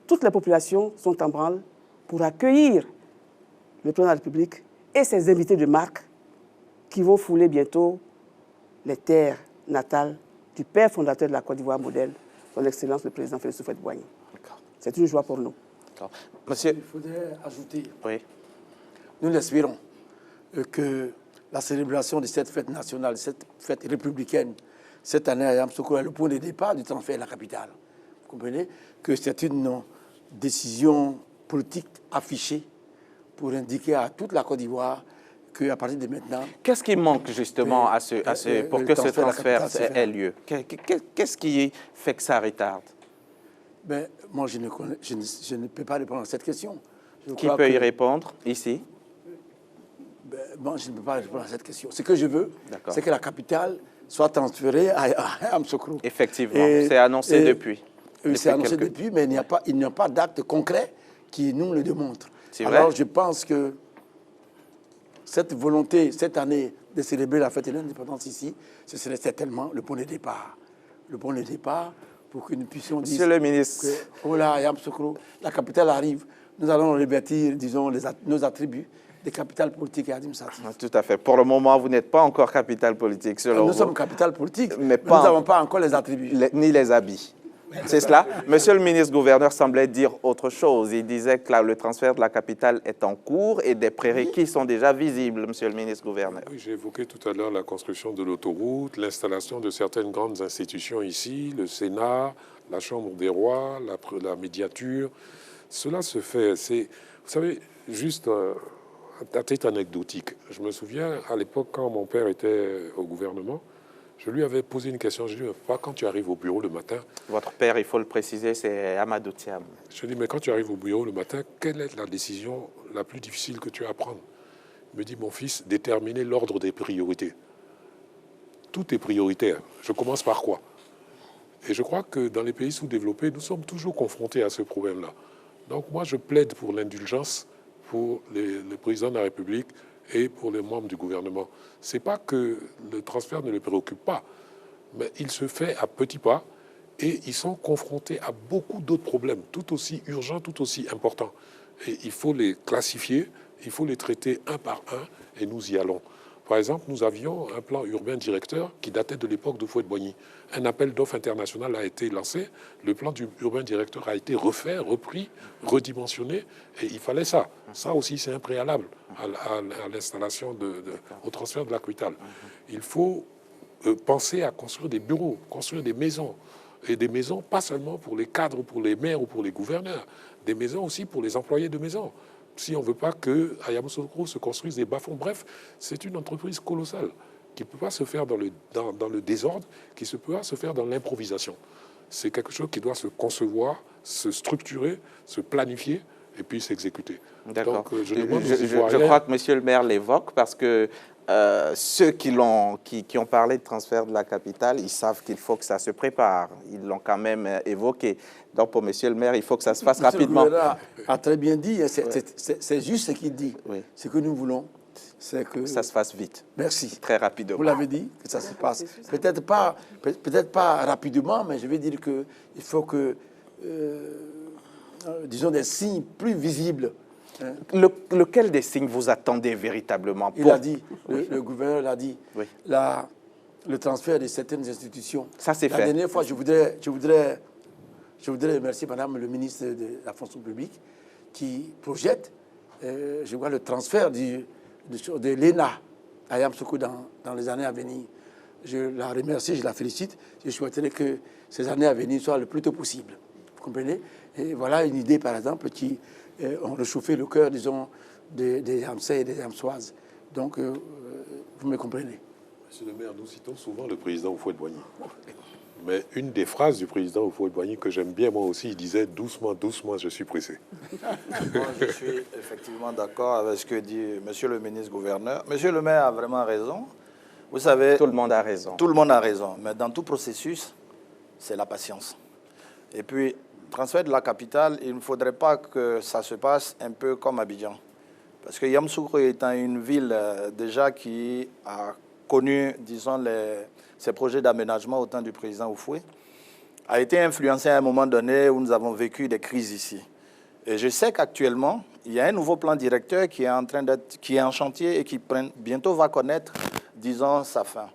Toutes les populations sont en branle pour accueillir le président de la République et ses invités de marque qui vont fouler bientôt les terres natales du père fondateur de la Côte d'Ivoire modèle, son Excellence le président Félix Houphouët-Boigny. C'est une joie pour nous. Monsieur, il faudrait ajouter, oui. Nous l'espérons, que la célébration de cette fête nationale, cette fête républicaine, cette année à Yamoussoukro est le point de départ du transfert de la capitale. Vous comprenez que c'est une décision politique affichée pour indiquer à toute la Côte d'Ivoire qu'à partir de maintenant... Qu'est-ce qui manque justement pour que ce transfert ait lieu? Qu'est-ce qui fait que ça retarde? Moi, je ne peux pas répondre à cette question. Qui peut y répondre ici? Moi, je ne peux pas répondre à cette question. Ce que je veux, c'est que la capitale soit transférée à Yamoussoukro. Effectivement, c'est annoncé depuis. C'est annoncé depuis, mais il n'y a pas d'acte concret qui nous le démontre. Alors, je pense que cette volonté, cette année, de célébrer la fête de l'indépendance ici, ce serait certainement le point de départ. Le point de départ pour que nous puissions dire... Monsieur le ministre... Oh là, Yamoussoukro, la capitale arrive. Nous allons revêtir, disons, nos attributs de capitale politique et administrative. Tout à fait. Pour le moment, vous n'êtes pas encore capitale politique, selon vous. Nous sommes capitale politique, mais nous n'avons pas encore les attributs. Ni les habits. C'est cela. Monsieur le ministre-gouverneur semblait dire autre chose. Il disait que le transfert de la capitale est en cours et des prérequis sont déjà visibles, monsieur le ministre-gouverneur. Oui, j'ai évoqué tout à l'heure la construction de l'autoroute, l'installation de certaines grandes institutions ici, le Sénat, la Chambre des rois, la médiature. Cela se fait. Vous savez, juste à titre anecdotique, je me souviens à l'époque quand mon père était au gouvernement, je lui avais posé une question. Je lui ai dit, papa, quand tu arrives au bureau le matin... Votre père, il faut le préciser, c'est Amadou Thiam. Je lui ai dit, mais quand tu arrives au bureau le matin, quelle est la décision la plus difficile que tu as à prendre? Il me dit, mon fils, déterminer l'ordre des priorités. Tout est prioritaire. Je commence par quoi? Et je crois que dans les pays sous-développés, nous sommes toujours confrontés à ce problème-là. Donc moi, je plaide pour l'indulgence pour le président de la République et pour les membres du gouvernement. Ce n'est pas que le transfert ne les préoccupe pas, mais il se fait à petits pas et ils sont confrontés à beaucoup d'autres problèmes, tout aussi urgents, tout aussi importants. Et il faut les classifier, il faut les traiter un par un et nous y allons. Par exemple, nous avions un plan urbain directeur qui datait de l'époque de Houphouët-Boigny. Un appel d'offres international a été lancé. Le plan urbain directeur a été refait, repris, redimensionné. Et il fallait ça. Ça aussi, c'est un préalable à l'installation, au transfert de la capitale. Il faut penser à construire des bureaux, construire des maisons. Et des maisons, pas seulement pour les cadres, pour les maires ou pour les gouverneurs. Des maisons aussi pour les employés de maison. Si on ne veut pas qu'à Yamoussoukro se construisent des bas-fonds. Bref, c'est une entreprise colossale qui ne peut pas se faire dans le désordre, qui ne peut pas se faire dans l'improvisation. C'est quelque chose qui doit se concevoir, se structurer, se planifier et puis s'exécuter. D'accord. Donc, je crois que M. le maire l'évoque parce que ceux qui ont parlé de transfert de la capitale, ils savent qu'il faut que ça se prépare. Ils l'ont quand même évoqué. Donc, pour M. le maire, il faut que ça se fasse rapidement. Le gouverneur a très bien dit, c'est juste ce qu'il dit. Oui. Ce que nous voulons, c'est que ça se fasse vite. Merci. Très rapidement. Vous l'avez dit, que ça se passe. Peut-être pas rapidement, mais je veux dire qu'il faut que, disons, des signes plus visibles. Lequel des signes vous attendez véritablement Il a dit, le gouverneur l'a dit, oui. Le transfert de certaines institutions. Ça, c'est fait. La dernière fois, je voudrais remercier Madame le ministre de la fonction publique qui projette, je vois, le transfert de l'ENA à Yamoussoukro dans les années à venir. Je la remercie, je la félicite. Je souhaiterais que ces années à venir soient le plus tôt possible. Vous comprenez? Et voilà une idée, par exemple, qui ont réchauffé le cœur, disons, des Yamsais et des Yamsoises. Donc, vous me comprenez. Monsieur le maire, nous citons souvent le président Houphouët-Boigny. Mais une des phrases du président Houphouët-Boigny que j'aime bien, moi aussi, il disait « Doucement, doucement, je suis pressé ». Moi, je suis effectivement d'accord avec ce que dit monsieur le ministre-gouverneur. Monsieur le maire a vraiment raison. Vous savez... Tout le monde a raison. Tout le monde a raison. Mais dans tout processus, c'est la patience. Et puis, transfert de la capitale, il ne faudrait pas que ça se passe un peu comme Abidjan. Parce que Yamoussoukro étant une ville déjà qui a connu, disons, ces projets d'aménagement au temps du président Houphouët, a été influencé à un moment donné où nous avons vécu des crises ici. Et je sais qu'actuellement, il y a un nouveau plan directeur qui est en chantier et qui bientôt va connaître, disons, sa fin.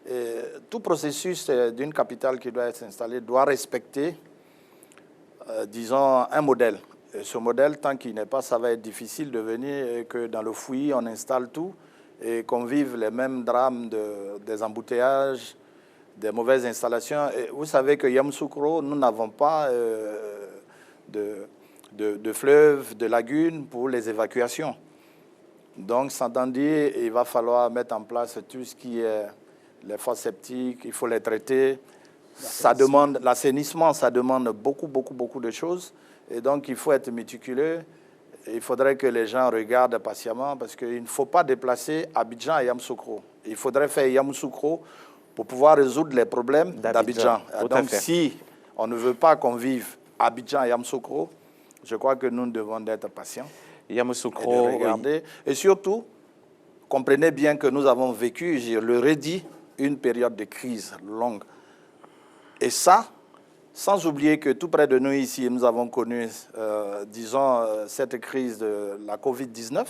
Et tout processus d'une capitale qui doit être installée doit respecter, disons, un modèle. Et ce modèle, tant qu'il n'est pas, ça va être difficile de venir et que dans le fouillis, on installe tout et qu'on vive les mêmes drames des embouteillages, des mauvaises installations. Et vous savez que Yamoussoukro, nous n'avons pas de fleuves, de lagunes pour les évacuations. Donc, s'entend dire, il va falloir mettre en place tout ce qui est les fosses septiques, il faut les traiter. Ça demande l'assainissement, ça demande beaucoup de choses. Et donc, il faut être méticuleux. Il faudrait que les gens regardent patiemment parce qu'il ne faut pas déplacer Abidjan à Yamoussoukro. Il faudrait faire Yamoussoukro pour pouvoir résoudre les problèmes d'Abidjan. Donc, si on ne veut pas qu'on vive Abidjan à Yamoussoukro, je crois que nous devons être patients. Yamoussoukro, et regarder. Oui. Et surtout, comprenez bien que nous avons vécu, je le redis, une période de crise longue. Et ça, sans oublier que tout près de nous ici, nous avons connu, disons, cette crise de la Covid-19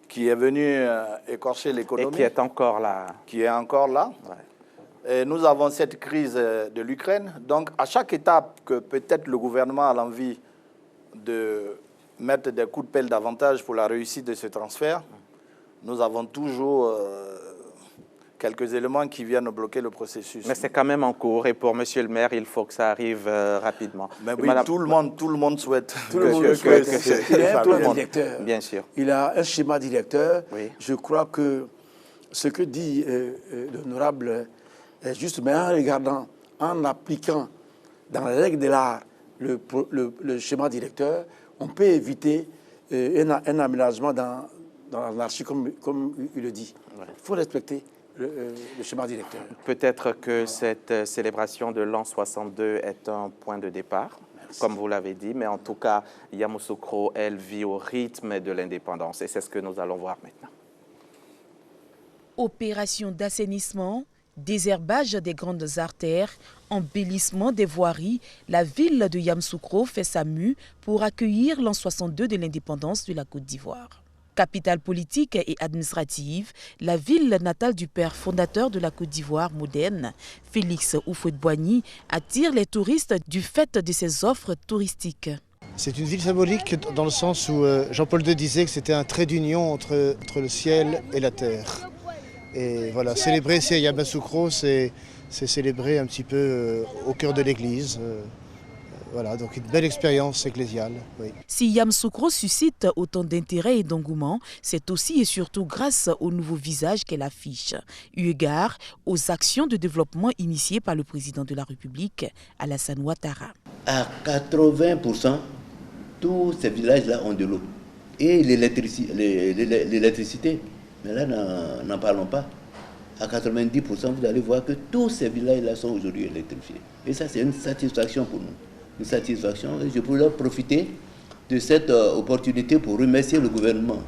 qui est venue écorcher l'économie. Et qui est encore là. Qui est encore là. Ouais. Et nous avons cette crise de l'Ukraine. Donc, à chaque étape que peut-être le gouvernement a l'envie de mettre des coups de pelle davantage pour la réussite de ce transfert, nous avons toujours quelques éléments qui viennent bloquer le processus. Mais c'est quand même en cours et pour Monsieur le maire, il faut que ça arrive rapidement. Mais oui, tout le monde souhaite. Tout le monde souhaite. Il a un plan directeur. Bien sûr. Il a un schéma directeur. Oui. Je crois que ce que dit l'honorable est juste, mais en regardant, en appliquant dans les règles de l'art le schéma directeur, on peut éviter un aménagement dans l'anarchie, comme il le dit. Il faut respecter le schéma directeur. Peut-être que cette célébration de l'an 62 est un point de départ, comme vous l'avez dit, mais en tout cas, Yamoussoukro, elle vit au rythme de l'indépendance et c'est ce que nous allons voir maintenant. Opération d'assainissement, désherbage des grandes artères, embellissement des voiries, la ville de Yamoussoukro fait sa mue pour accueillir l'an 62 de l'indépendance de la Côte d'Ivoire. Capitale politique et administrative, la ville natale du père fondateur de la Côte d'Ivoire moderne, Félix Houphouët-Boigny, attire les touristes du fait de ses offres touristiques. C'est une ville symbolique dans le sens où Jean-Paul II disait que c'était un trait d'union entre le ciel et la terre. Et voilà, célébrer ces Yamoussoukro, c'est célébrer un petit peu au cœur de l'église. Voilà, donc une belle expérience ecclésiale. Oui. Si Yamoussoukro suscite autant d'intérêt et d'engouement, c'est aussi et surtout grâce au nouveau visage qu'elle affiche, eu égard aux actions de développement initiées par le président de la République, Alassane Ouattara. À 80%, tous ces villages-là ont de l'eau. Et l'électricité, mais là, n'en parlons pas. À 90%, vous allez voir que tous ces villages-là sont aujourd'hui électrifiés. Et ça, c'est une satisfaction pour nous. Une satisfaction. Et je voulais profiter de cette opportunité pour remercier le gouvernement.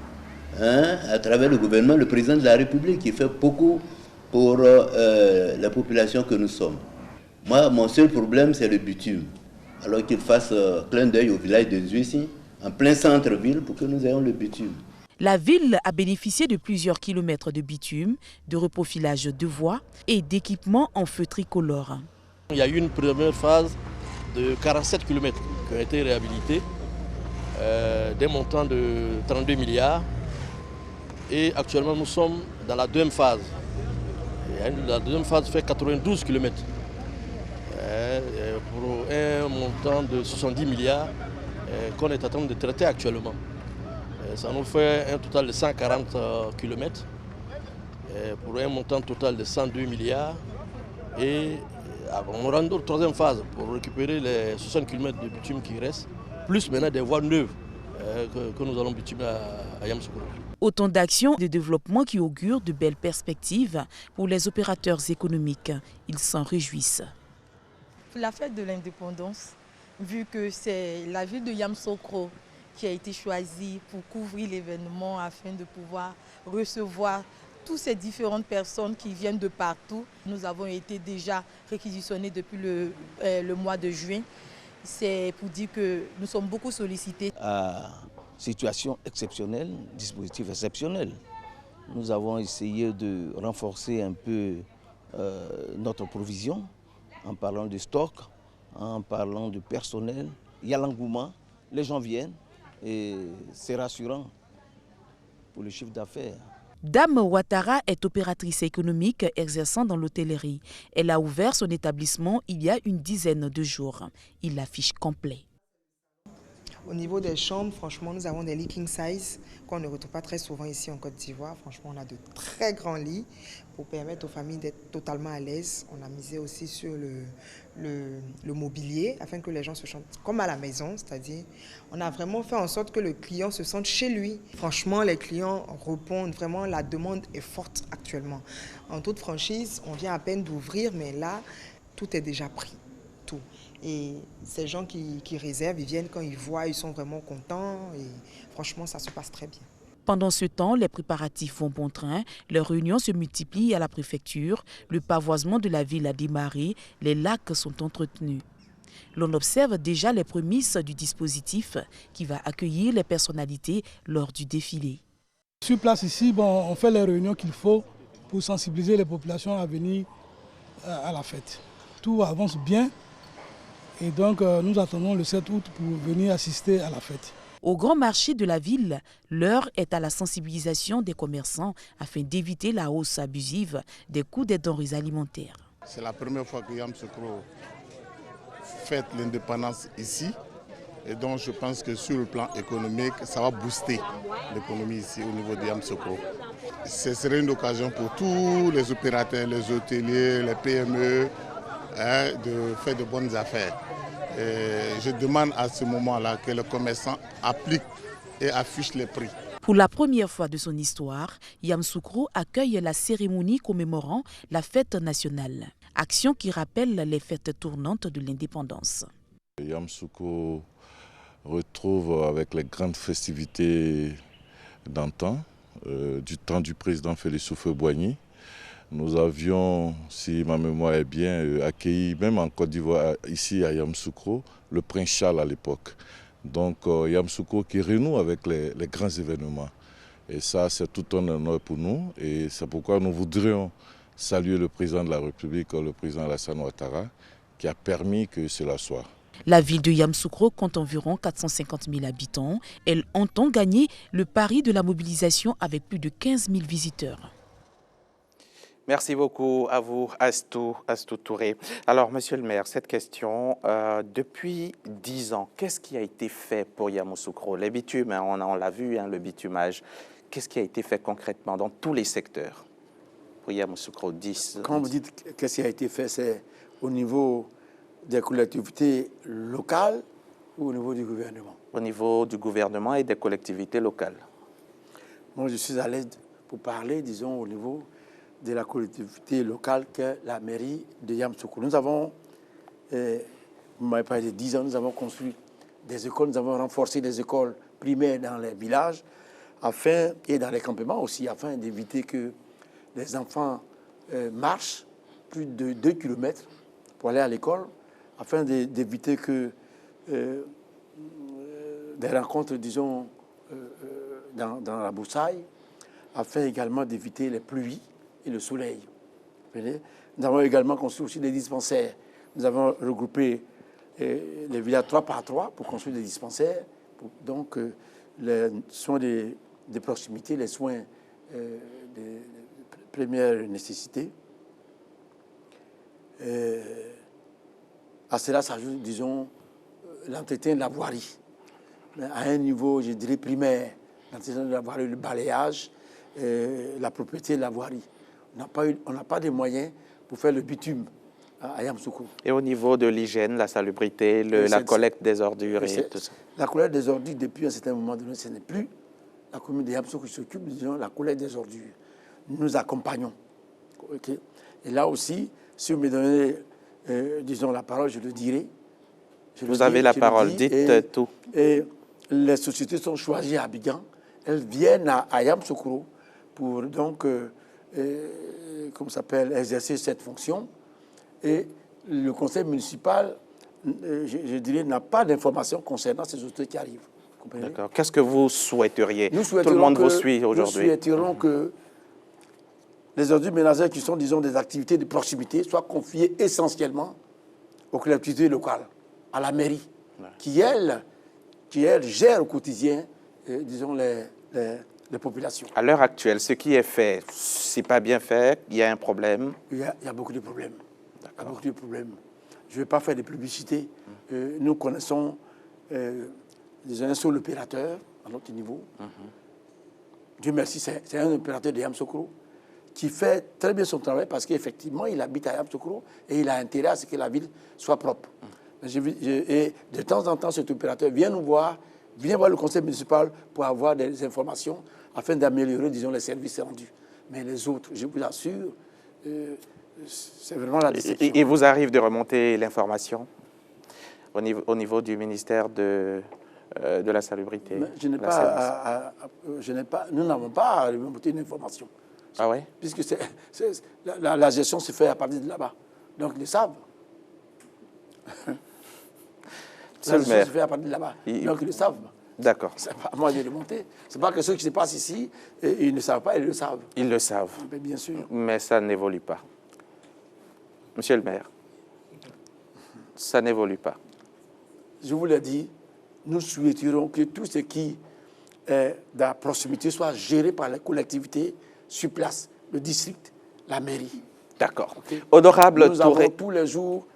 À travers le gouvernement, le président de la République qui fait beaucoup pour la population que nous sommes. Moi, mon seul problème, c'est le bitume. Alors qu'il fasse clin d'œil au village de Zouissi, en plein centre-ville, pour que nous ayons le bitume. La ville a bénéficié de plusieurs kilomètres de bitume, de reprofilage de voies et d'équipements en feu tricolore. Il y a eu une première phase de 47 km qui ont été réhabilités, des montants de 32 milliards. Et actuellement, nous sommes dans la deuxième phase. La deuxième phase fait 92 km pour un montant de 70 milliards qu'on est en train de traiter actuellement. Ça nous fait un total de 140 km pour un montant total de 102 milliards. Et on aura une troisième phase pour récupérer les 60 km de bitume qui restent, plus maintenant des voies neuves que nous allons bitumer à Yamoussoukro. Autant d'actions de développement qui augurent de belles perspectives pour les opérateurs économiques. Ils s'en réjouissent. La fête de l'indépendance, vu que c'est la ville de Yamoussoukro qui a été choisie pour couvrir l'événement afin de pouvoir recevoir toutes ces différentes personnes qui viennent de partout. Nous avons été déjà réquisitionnés depuis le mois de juin. C'est pour dire que nous sommes beaucoup sollicités. Situation exceptionnelle, dispositif exceptionnel. Nous avons essayé de renforcer un peu notre provision en parlant de stock, en parlant de personnel. Il y a l'engouement, les gens viennent et c'est rassurant pour le chiffre d'affaires. Dame Ouattara est opératrice économique exerçant dans l'hôtellerie. Elle a ouvert son établissement il y a une dizaine de jours. Il l'affiche complet. Au niveau des chambres, franchement, nous avons des lits king size qu'on ne retrouve pas très souvent ici en Côte d'Ivoire. Franchement, on a de très grands lits pour permettre aux familles d'être totalement à l'aise. On a misé aussi sur le mobilier afin que les gens se sentent comme à la maison, c'est-à-dire on a vraiment fait en sorte que le client se sente chez lui. Franchement, les clients répondent vraiment, la demande est forte actuellement. En toute franchise, on vient à peine d'ouvrir, mais là, tout est déjà pris. Tout. Et ces gens qui réservent, ils viennent quand ils voient, ils sont vraiment contents et franchement, ça se passe très bien. Pendant ce temps, les préparatifs vont bon train, les réunions se multiplient à la préfecture, le pavoisement de la ville a démarré, les lacs sont entretenus. L'on observe déjà les prémices du dispositif qui va accueillir les personnalités lors du défilé. Sur place ici, on fait les réunions qu'il faut pour sensibiliser les populations à venir à la fête. Tout avance bien. Et donc, nous attendons le 7 août pour venir assister à la fête. Au grand marché de la ville, l'heure est à la sensibilisation des commerçants afin d'éviter la hausse abusive des coûts des denrées alimentaires. C'est la première fois que Yamoussoukro fête l'indépendance ici. Et donc, je pense que sur le plan économique, ça va booster l'économie ici au niveau de Yamoussoukro. Ce serait une occasion pour tous les opérateurs, les hôteliers, les PME, de faire de bonnes affaires. Et je demande à ce moment-là que les commerçants appliquent et affichent les prix. Pour la première fois de son histoire, Yamoussoukro accueille la cérémonie commémorant la fête nationale. Action qui rappelle les fêtes tournantes de l'indépendance. Yamoussoukro retrouve avec les grandes festivités d'antan, du temps du président Félix Houphouët-Boigny. Nous avions, si ma mémoire est bien, accueilli, même en Côte d'Ivoire, ici à Yamoussoukro, le prince Charles à l'époque. Donc Yamoussoukro qui renoue avec les grands événements. Et ça, c'est tout un honneur pour nous. Et c'est pourquoi nous voudrions saluer le président de la République, le président Alassane Ouattara, qui a permis que cela soit. La ville de Yamoussoukro compte environ 450 000 habitants. Elle entend gagner le pari de la mobilisation avec plus de 15 000 visiteurs. Merci beaucoup à vous, Astou Touré. Alors, monsieur le maire, cette question, depuis 10 ans, qu'est-ce qui a été fait pour Yamoussoukro? Les bitumes, hein, on l'a vu, hein, le bitumage. Qu'est-ce qui a été fait concrètement dans tous les secteurs pour Yamoussoukro 10? Quand vous dites qu'est-ce qui a été fait, c'est au niveau des collectivités locales ou au niveau du gouvernement? Au niveau du gouvernement et des collectivités locales. Moi, je suis à l'aise pour parler, disons, au niveau de la collectivité locale qu'est la mairie de Yamoussoukro. Nous avons, vous m'avez parlé de 10 ans, nous avons construit des écoles, nous avons renforcé des écoles primaires dans les villages et dans les campements aussi, afin d'éviter que les enfants marchent plus de 2 km pour aller à l'école, afin d'éviter que des rencontres, disons, dans la broussaille, afin également d'éviter les pluies et le soleil. Nous avons également construit aussi des dispensaires. Nous avons regroupé les villages 3 par 3 pour construire des dispensaires. Donc, les soins de proximité, les soins de première nécessité. À cela s'ajoute, disons, l'entretien de la voirie. Mais à un niveau, je dirais, primaire, l'entretien de la voirie, le balayage, la propriété de la voirie. On n'a pas de moyens pour faire le bitume à Yamoussoukro. Et au niveau de l'hygiène, la salubrité, la collecte des ordures et tout ça? La collecte des ordures, depuis un certain moment donné, ce n'est plus la commune de Yamoussoukro qui s'occupe de la collecte des ordures. Nous accompagnons. Okay. Et là aussi, si vous me donnez, disons, la parole, je le dirai. Vous avez la parole, dites tout. Et les sociétés sont choisies à Abidjan. Elles viennent à Yamoussoukro pour donc, comment s'appelle, exercer cette fonction. Et le conseil municipal, je dirais, n'a pas d'informations concernant ces autorités qui arrivent. D'accord. Qu'est-ce que vous souhaiteriez? Tout le monde vous suit aujourd'hui. Nous souhaiterions que les ordures ménagères qui sont, disons, des activités de proximité soient confiées essentiellement aux collectivités locales, à la mairie, qui, elle, gère au quotidien, disons, les populations. À l'heure actuelle, ce qui est fait, c'est pas bien fait, il y a un problème? Il y a beaucoup de problèmes. Il y a beaucoup de problèmes. Je ne vais pas faire de publicité. Nous connaissons, disons, un seul opérateur à notre niveau. Dieu merci, c'est un opérateur de Yamoussoukro qui fait très bien son travail parce qu'effectivement, il habite à Yamoussoukro et il a intérêt à ce que la ville soit propre. Et de temps en temps, cet opérateur vient nous voir, vient voir le conseil municipal pour avoir des informations afin d'améliorer, disons, les services rendus. Mais les autres, je vous assure, c'est vraiment la déception. Et vous arrive de remonter l'information au niveau du ministère de la salubrité? Nous n'avons pas à remonter une information. Ah oui? Puisque la gestion se fait à partir de là-bas. Donc, ils le savent. La gestion se fait à partir de là-bas. Donc, ils le savent. D'accord. C'est pas à moi de le monter. C'est pas que ceux qui se passent ici, ils ne savent pas, ils le savent. Ils le savent. Mais bien sûr. Mais ça n'évolue pas. Monsieur le maire, ça n'évolue pas. Je vous l'ai dit, nous souhaiterions que tout ce qui est dans la proximité soit géré par les collectivités sur place, le district, la mairie. D'accord. Okay. Honorable nous Touré. avons tous les jours,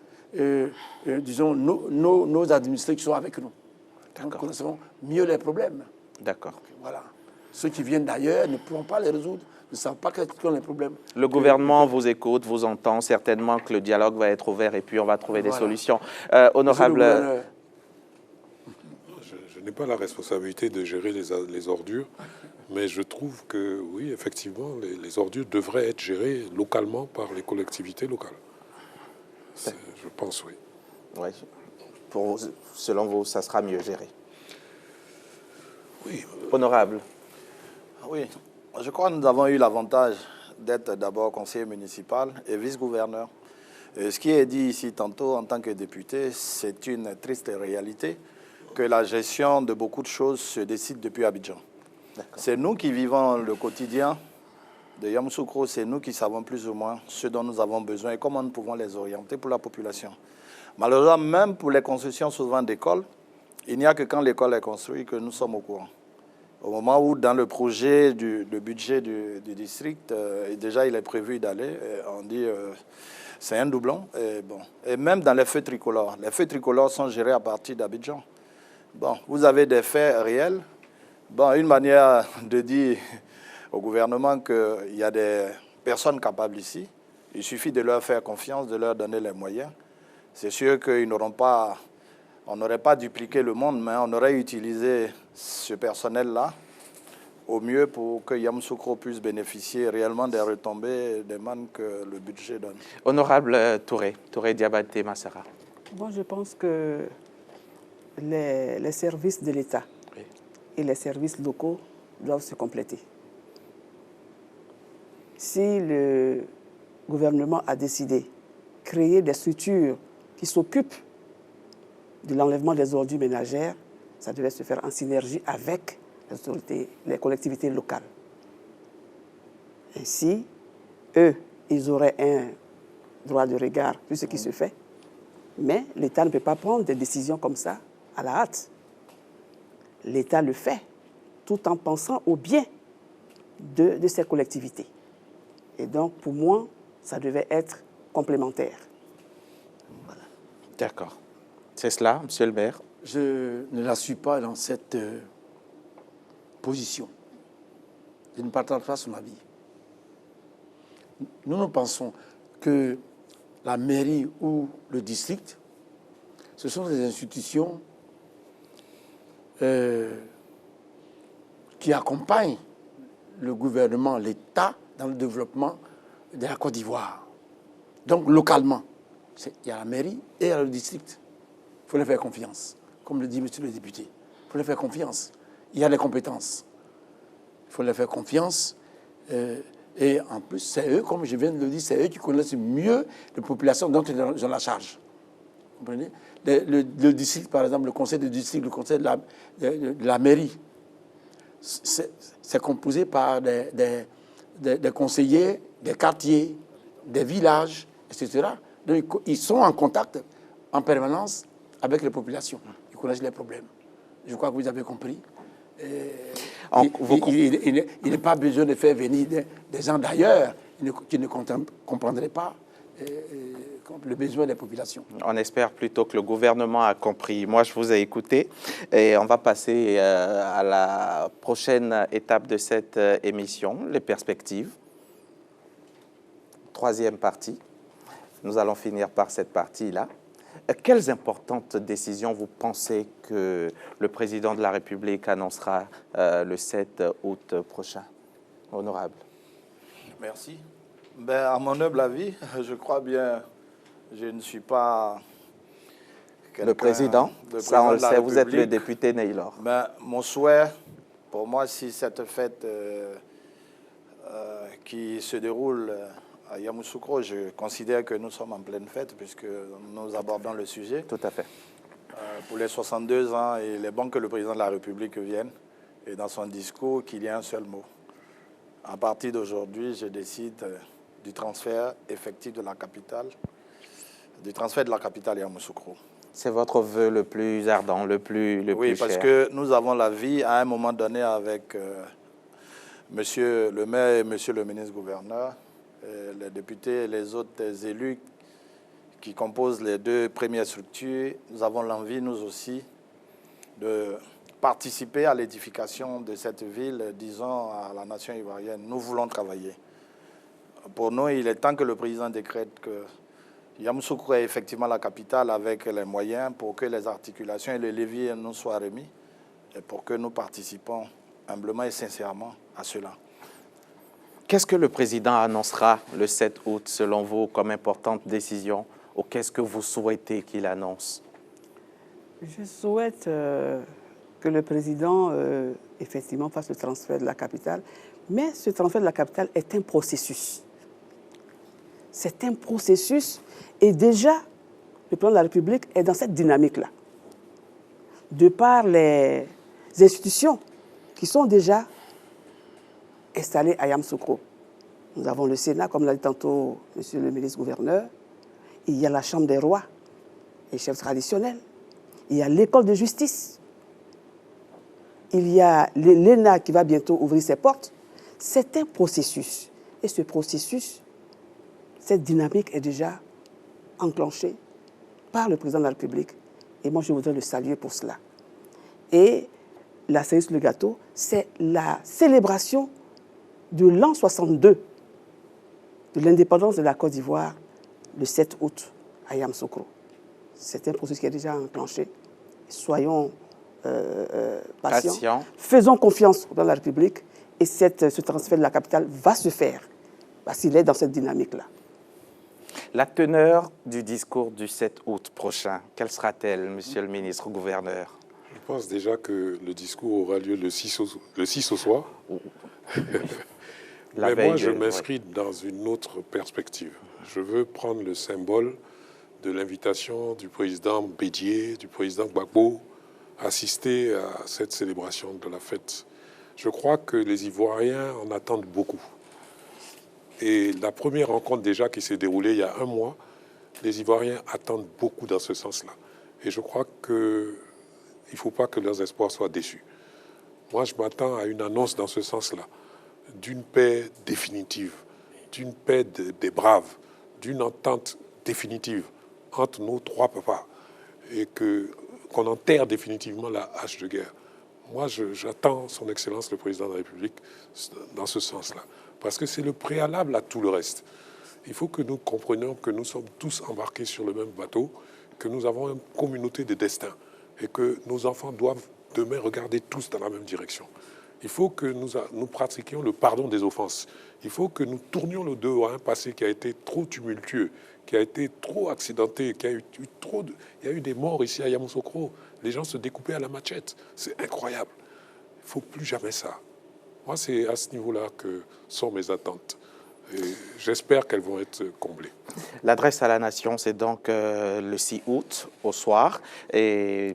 disons, nos administrés qui sont avec nous. Nous connaissons mieux les problèmes. D'accord. Voilà. Ceux qui viennent d'ailleurs ne pourront pas les résoudre, ne savent pas quels sont les problèmes. Le gouvernement vous écoute, vous entend. Certainement que le dialogue va être ouvert et puis on va trouver des solutions. Honorable... Je n'ai pas la responsabilité de gérer les ordures, mais je trouve que, oui, effectivement, les ordures devraient être gérées localement par les collectivités locales. Je pense, oui. Oui. Selon vous, ça sera mieux géré? Oui. Honorable. Oui, je crois que nous avons eu l'avantage d'être d'abord conseiller municipal et vice-gouverneur. Ce qui est dit ici tantôt en tant que député, c'est une triste réalité que la gestion de beaucoup de choses se décide depuis Abidjan. C'est nous qui vivons le quotidien de Yamoussoukro, c'est nous qui savons plus ou moins ce dont nous avons besoin et comment nous pouvons les orienter pour la population. Malheureusement, même pour les constructions souvent d'écoles, il n'y a que quand l'école est construite que nous sommes au courant. Au moment où, dans le projet, le budget du district, déjà il est prévu d'aller, on dit c'est un doublon. Et même dans les feux tricolores sont gérés à partir d'Abidjan. Bon, vous avez des faits réels. Bon, une manière de dire au gouvernement qu'il y a des personnes capables ici, il suffit de leur faire confiance, de leur donner les moyens. C'est sûr qu'ils n'auront pas, on n'aurait pas dupliqué le monde, mais on aurait utilisé ce personnel-là au mieux pour que Yamoussoukro puisse bénéficier réellement des retombées des mannes que le budget donne. Honorable Touré Diabaté Massara. Moi, je pense que les services de l'État et les services locaux doivent se compléter. Si le gouvernement a décidé de créer des structures qui s'occupent de l'enlèvement des ordures ménagères, ça devait se faire en synergie avec les autorités, les collectivités locales. Ainsi, eux, ils auraient un droit de regard sur ce qui se fait, mais l'État ne peut pas prendre des décisions comme ça à la hâte. L'État le fait tout en pensant au bien de ces collectivités. Et donc, pour moi, ça devait être complémentaire. Voilà. D'accord. C'est cela, monsieur le maire? Je ne la suis pas dans cette position. Je ne partage pas son avis. Nous pensons que la mairie ou le district, ce sont des institutions qui accompagnent le gouvernement, l'État, dans le développement de la Côte d'Ivoire. Donc, localement, il y a la mairie et il y a le district. Il faut leur faire confiance, comme le dit monsieur le député. Il faut leur faire confiance. Il y a des compétences. Il faut leur faire confiance. Et en plus, c'est eux, comme je viens de le dire, c'est eux qui connaissent mieux les populations dont ils ont la charge. Vous comprenez? Le district, par exemple, le conseil de district, le conseil de la mairie, c'est composé par des conseillers, des quartiers, des villages, etc. Donc, ils sont en contact en permanence avec les populations. Ils connaissent les problèmes. Je crois que vous avez compris. Il n'est pas besoin de faire venir des gens d'ailleurs qui ne comprendraient pas le besoin des populations. On espère plutôt que le gouvernement a compris. Moi, je vous ai écouté et on va passer à la prochaine étape de cette émission, les perspectives. Troisième partie. Nous allons finir par cette partie-là. Quelles importantes décisions vous pensez que le président de la République annoncera le 7 août prochain? Honorable. Merci. À mon humble avis, je crois bien, je ne suis pas le président. Ça, on le sait, vous êtes le député Naylor. Mon souhait, pour moi, si cette fête qui se déroule à Yamoussoukro, je considère que nous sommes en pleine fête puisque nous abordons le sujet. Tout à fait. Pour les 62 ans, il est bon que le président de la République vienne et dans son discours qu'il y ait un seul mot. À partir d'aujourd'hui, je décide du transfert effectif de la capitale, du transfert de la capitale à Yamoussoukro. C'est votre vœu le plus ardent, le plus cher. Oui, parce que nous avons la vie à un moment donné avec monsieur le maire et monsieur le ministre-gouverneur, les députés et les autres élus qui composent les deux premières structures. Nous avons l'envie, nous aussi, de participer à l'édification de cette ville, disons, à la nation ivoirienne. Nous voulons travailler. Pour nous, il est temps que le président décrète que Yamoussoukro est effectivement la capitale avec les moyens pour que les articulations et les leviers nous soient remis et pour que nous participons humblement et sincèrement à cela. Qu'est-ce que le président annoncera le 7 août, selon vous, comme importante décision, ou qu'est-ce que vous souhaitez qu'il annonce? Je souhaite que le président, effectivement, fasse le transfert de la capitale, mais ce transfert de la capitale est un processus. C'est un processus, et déjà, le président de la République est dans cette dynamique-là. De par les institutions qui sont déjà installés à Yamoussoukro. Nous avons le Sénat, comme l'a dit tantôt monsieur le ministre-gouverneur. Il y a la Chambre des rois, les chefs traditionnels. Il y a l'école de justice. Il y a l'ENA qui va bientôt ouvrir ses portes. C'est un processus. Et ce processus, cette dynamique est déjà enclenchée par le président de la République. Et moi, je voudrais le saluer pour cela. Et la cerise le gâteau, c'est la célébration de l'an 62 de l'indépendance de la Côte d'Ivoire le 7 août à Yamoussoukro. C'est un processus qui est déjà enclenché. Soyons patients. Faisons confiance dans la République et ce transfert de la capitale va se faire parce qu'il est dans cette dynamique-là. La teneur du discours du 7 août prochain, quelle sera-t-elle, monsieur le ministre-gouverneur? Je pense déjà que le discours aura lieu le 6 au soir. Mais moi, je m'inscris dans une autre perspective. Je veux prendre le symbole de l'invitation du président Bédié, du président Gbagbo, assister à cette célébration de la fête. Je crois que les Ivoiriens en attendent beaucoup. Et la première rencontre déjà qui s'est déroulée il y a un mois, les Ivoiriens attendent beaucoup dans ce sens-là. Et je crois qu'il ne faut pas que leurs espoirs soient déçus. Moi, je m'attends à une annonce dans ce sens-là, d'une paix définitive, d'une paix des braves, d'une entente définitive entre nos trois papas et qu'on enterre définitivement la hache de guerre. Moi, j'attends son Excellence le Président de la République dans ce sens-là, parce que c'est le préalable à tout le reste. Il faut que nous comprenions que nous sommes tous embarqués sur le même bateau, que nous avons une communauté de destin et que nos enfants doivent demain regarder tous dans la même direction. Il faut que nous pratiquions le pardon des offenses. Il faut que nous tournions le dos à un passé qui a été trop tumultueux, qui a été trop accidenté, il y a eu des morts ici à Yamoussoukro. Les gens se découpaient à la machette. C'est incroyable. Il ne faut plus jamais ça. Moi, c'est à ce niveau-là que sont mes attentes. Et j'espère qu'elles vont être comblées. L'adresse à la nation, c'est donc le 6 août au soir. Et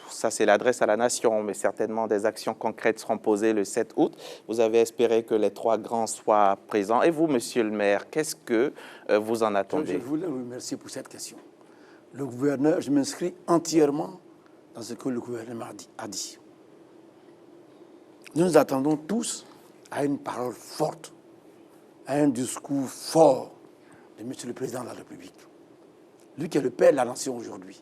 ça, c'est l'adresse à la nation, mais certainement des actions concrètes seront posées le 7 août. Vous avez espéré que les trois grands soient présents. Et vous, monsieur le maire, qu'est-ce que vous en attendez? Je voulais vous remercier pour cette question. Le gouverneur, je m'inscris entièrement dans ce que le gouvernement a dit. Nous nous attendons tous à une parole forte, à un discours fort de monsieur le Président de la République. Lui qui est le père de la nation aujourd'hui.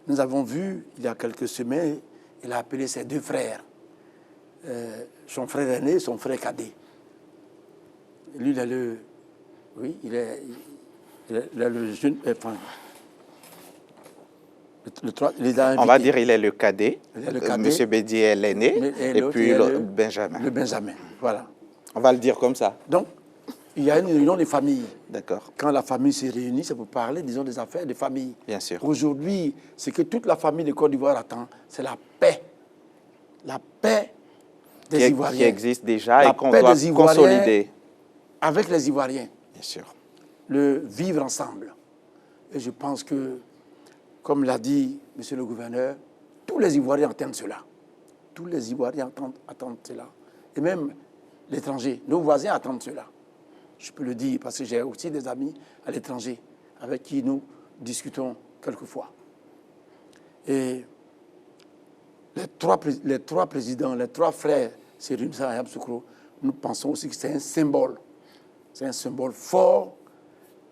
Nous avons vu, il y a quelques semaines, il a appelé ses deux frères, son frère aîné et son frère cadet. Lui, il a le jeune... Enfin, on va dire il est le cadet. Monsieur Bédié est l'aîné et puis Benjamin. Le Benjamin, voilà. On va le dire comme ça. Donc, il y a une réunion des familles. D'accord. Quand la famille se réunit, c'est pour parler, disons, des affaires de famille. Bien sûr. Aujourd'hui, ce que toute la famille de Côte d'Ivoire attend, c'est la paix. La paix des Ivoiriens. Qui existe déjà et qu'on doit consolider. Avec les Ivoiriens. Bien sûr. Le vivre ensemble. Et je pense que, comme l'a dit monsieur le gouverneur, tous les Ivoiriens attendent cela. Tous les Ivoiriens attendent cela. Et même l'étranger, nos voisins attendent cela. Je peux le dire parce que j'ai aussi des amis à l'étranger avec qui nous discutons quelquefois. Et les trois présidents, les trois frères, c'est Rimsa et Yamoussoukro, nous pensons aussi que c'est un symbole. C'est un symbole fort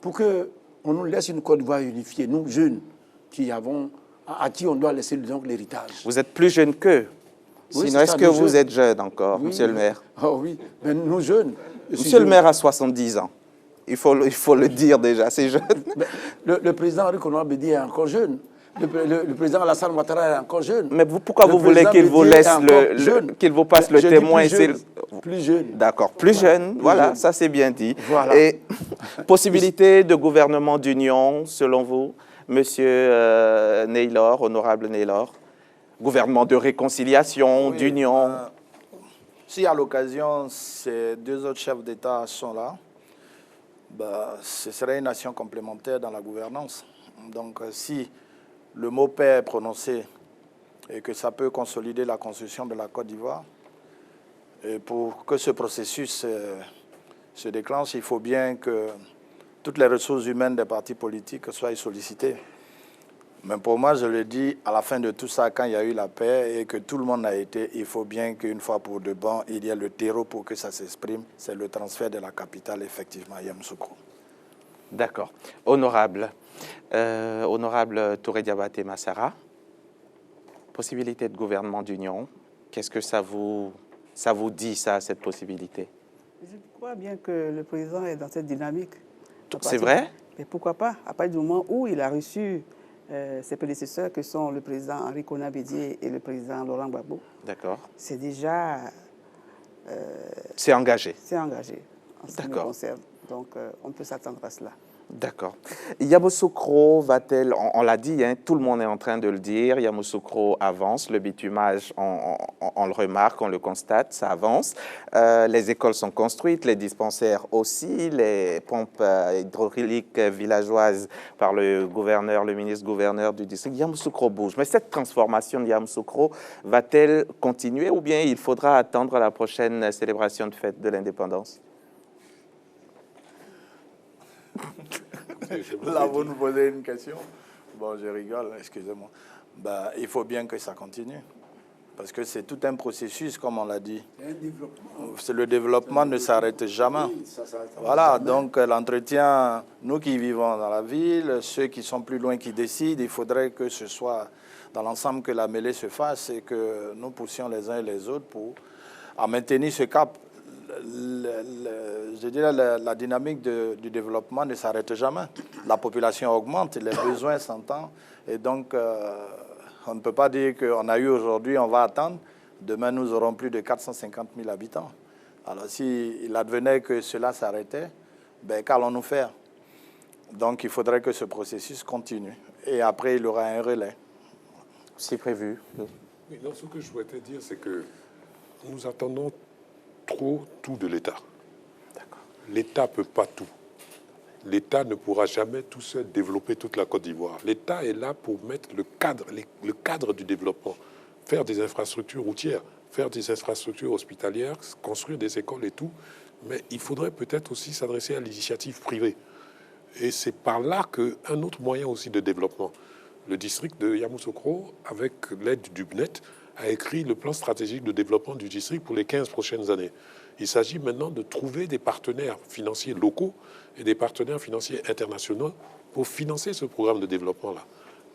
pour qu'on nous laisse une Côte d'Ivoire unifiée, nous jeunes, à qui on doit laisser donc l'héritage. Vous êtes plus jeune qu'eux. Oui, sinon, est-ce que vous êtes jeune encore, oui, monsieur le maire? Oh oui, mais nous jeunes. Monsieur le maire a 70 ans. Il faut le dire déjà, c'est jeune. Le président Henri Konan Bédié est encore jeune. Le président Alassane Ouattara est encore jeune. Mais pourquoi vous voulez qu'il vous laisse qu'il vous passe le témoin? Plus jeune. D'accord, plus jeune, voilà, ça c'est bien dit. Voilà. Et possibilité de gouvernement d'union, selon vous, monsieur Naylor, honorable Naylor? Gouvernement de réconciliation, oui, d'union. Si à l'occasion, ces deux autres chefs d'État sont là, ce serait une nation complémentaire dans la gouvernance. Donc si le mot paix est prononcé et que ça peut consolider la construction de la Côte d'Ivoire, Et pour que ce processus se déclenche, il faut bien que toutes les ressources humaines des partis politiques soient sollicitées. Mais pour moi, je le dis, à la fin de tout ça, quand il y a eu la paix et que tout le monde a été, il faut bien qu'une fois pour de bon, il y ait le terreau pour que ça s'exprime. C'est le transfert de la capitale, effectivement, à Yamoussoukro. D'accord. Honorable. Honorable Touré Diabaté Massara, possibilité de gouvernement d'union, qu'est-ce que ça vous dit, ça, cette possibilité? Je crois bien que le président est dans cette dynamique. C'est vrai? Mais pourquoi pas? À partir du moment où il a reçu ses prédécesseurs, que sont le président Henri Konan Bédié et le président Laurent Gbagbo. D'accord. C'est déjà... c'est engagé. C'est engagé, en ce qui me concerne. Donc, on peut s'attendre à cela. D'accord. Yamoussoukro va-t-elle, on l'a dit, hein, tout le monde est en train de le dire, Yamoussoukro avance, le bitumage, on le remarque, on le constate, ça avance. Les écoles sont construites, les dispensaires aussi, les pompes hydrauliques villageoises par le gouverneur, le ministre-gouverneur du district. Yamoussoukro bouge. Mais cette transformation de Yamoussoukro va-t-elle continuer ou bien il faudra attendre la prochaine célébration de fête de l'indépendance? Là, vous nous posez une question. Bon, je rigole, excusez-moi. Ben, il faut bien que ça continue. Parce que c'est tout un processus, comme on l'a dit. Le développement ne s'arrête jamais. Voilà, donc l'entretien, nous qui vivons dans la ville, ceux qui sont plus loin qui décident, il faudrait que ce soit dans l'ensemble que la mêlée se fasse et que nous poussions les uns et les autres pour maintenir ce cap. Je dirais la dynamique du développement ne s'arrête jamais. La population augmente, les besoins s'entendent. Et donc, on ne peut pas dire qu'on a eu aujourd'hui, on va attendre. Demain, nous aurons plus de 450 000 habitants. Alors, s'il advenait que cela s'arrêtait, ben, qu'allons-nous faire? Donc, il faudrait que ce processus continue. Et après, il y aura un relais. C'est prévu. Oui, non, ce que je souhaitais dire, c'est que nous attendons trop tout de l'État. L'État ne peut pas tout. L'État ne pourra jamais tout seul développer toute la Côte d'Ivoire. L'État est là pour mettre le cadre du développement, faire des infrastructures routières, faire des infrastructures hospitalières, construire des écoles et tout. Mais il faudrait peut-être aussi s'adresser à l'initiative privée. Et c'est par là qu'un autre moyen aussi de développement. Le district de Yamoussoukro, avec l'aide du BNET, a écrit le plan stratégique de développement du district pour les 15 prochaines années. Il s'agit maintenant de trouver des partenaires financiers locaux et des partenaires financiers internationaux pour financer ce programme de développement-là.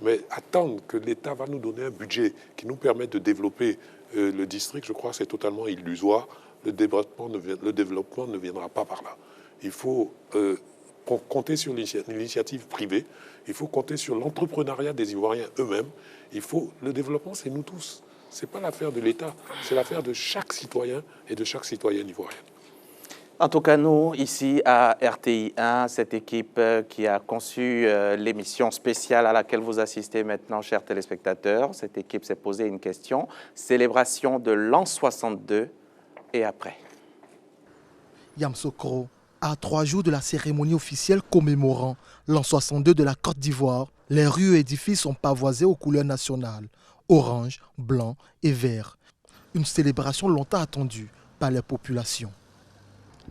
Mais attendre que l'État va nous donner un budget qui nous permette de développer le district, je crois que c'est totalement illusoire. Le développement ne viendra pas par là. Il faut compter sur l'initiative privée, il faut compter sur l'entrepreneuriat des Ivoiriens eux-mêmes. Le développement, c'est nous tous. Ce n'est pas l'affaire de l'État, c'est l'affaire de chaque citoyen et de chaque citoyenne ivoirienne. En tout cas, nous, ici à RTI1, cette équipe qui a conçu l'émission spéciale à laquelle vous assistez maintenant, chers téléspectateurs, cette équipe s'est posé une question. Célébration de l'an 62 et après. Yamoussoukro, à 3 jours de la cérémonie officielle commémorant l'an 62 de la Côte d'Ivoire, les rues et édifices sont pavoisés aux couleurs nationales, orange, blanc et vert. Une célébration longtemps attendue par les populations.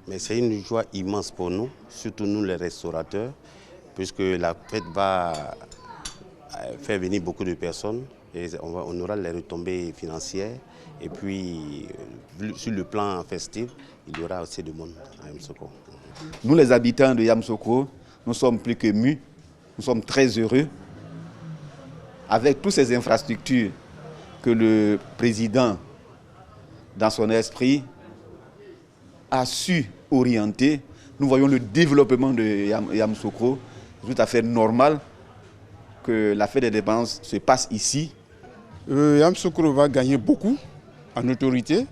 Mais c'est une joie immense pour nous, surtout nous les restaurateurs, puisque la fête va faire venir beaucoup de personnes et on aura les retombées financières. Et puis, sur le plan festif, il y aura assez de monde à Yamoussoukro. Nous, les habitants de Yamoussoukro, nous sommes plus qu'émus, nous sommes très heureux. Avec toutes ces infrastructures que le président, dans son esprit, a su orienter, nous voyons le développement de Yamoussoukro. C'est tout à fait normal que la fête des dépenses se passe ici. Yamoussoukro va gagner beaucoup en autorité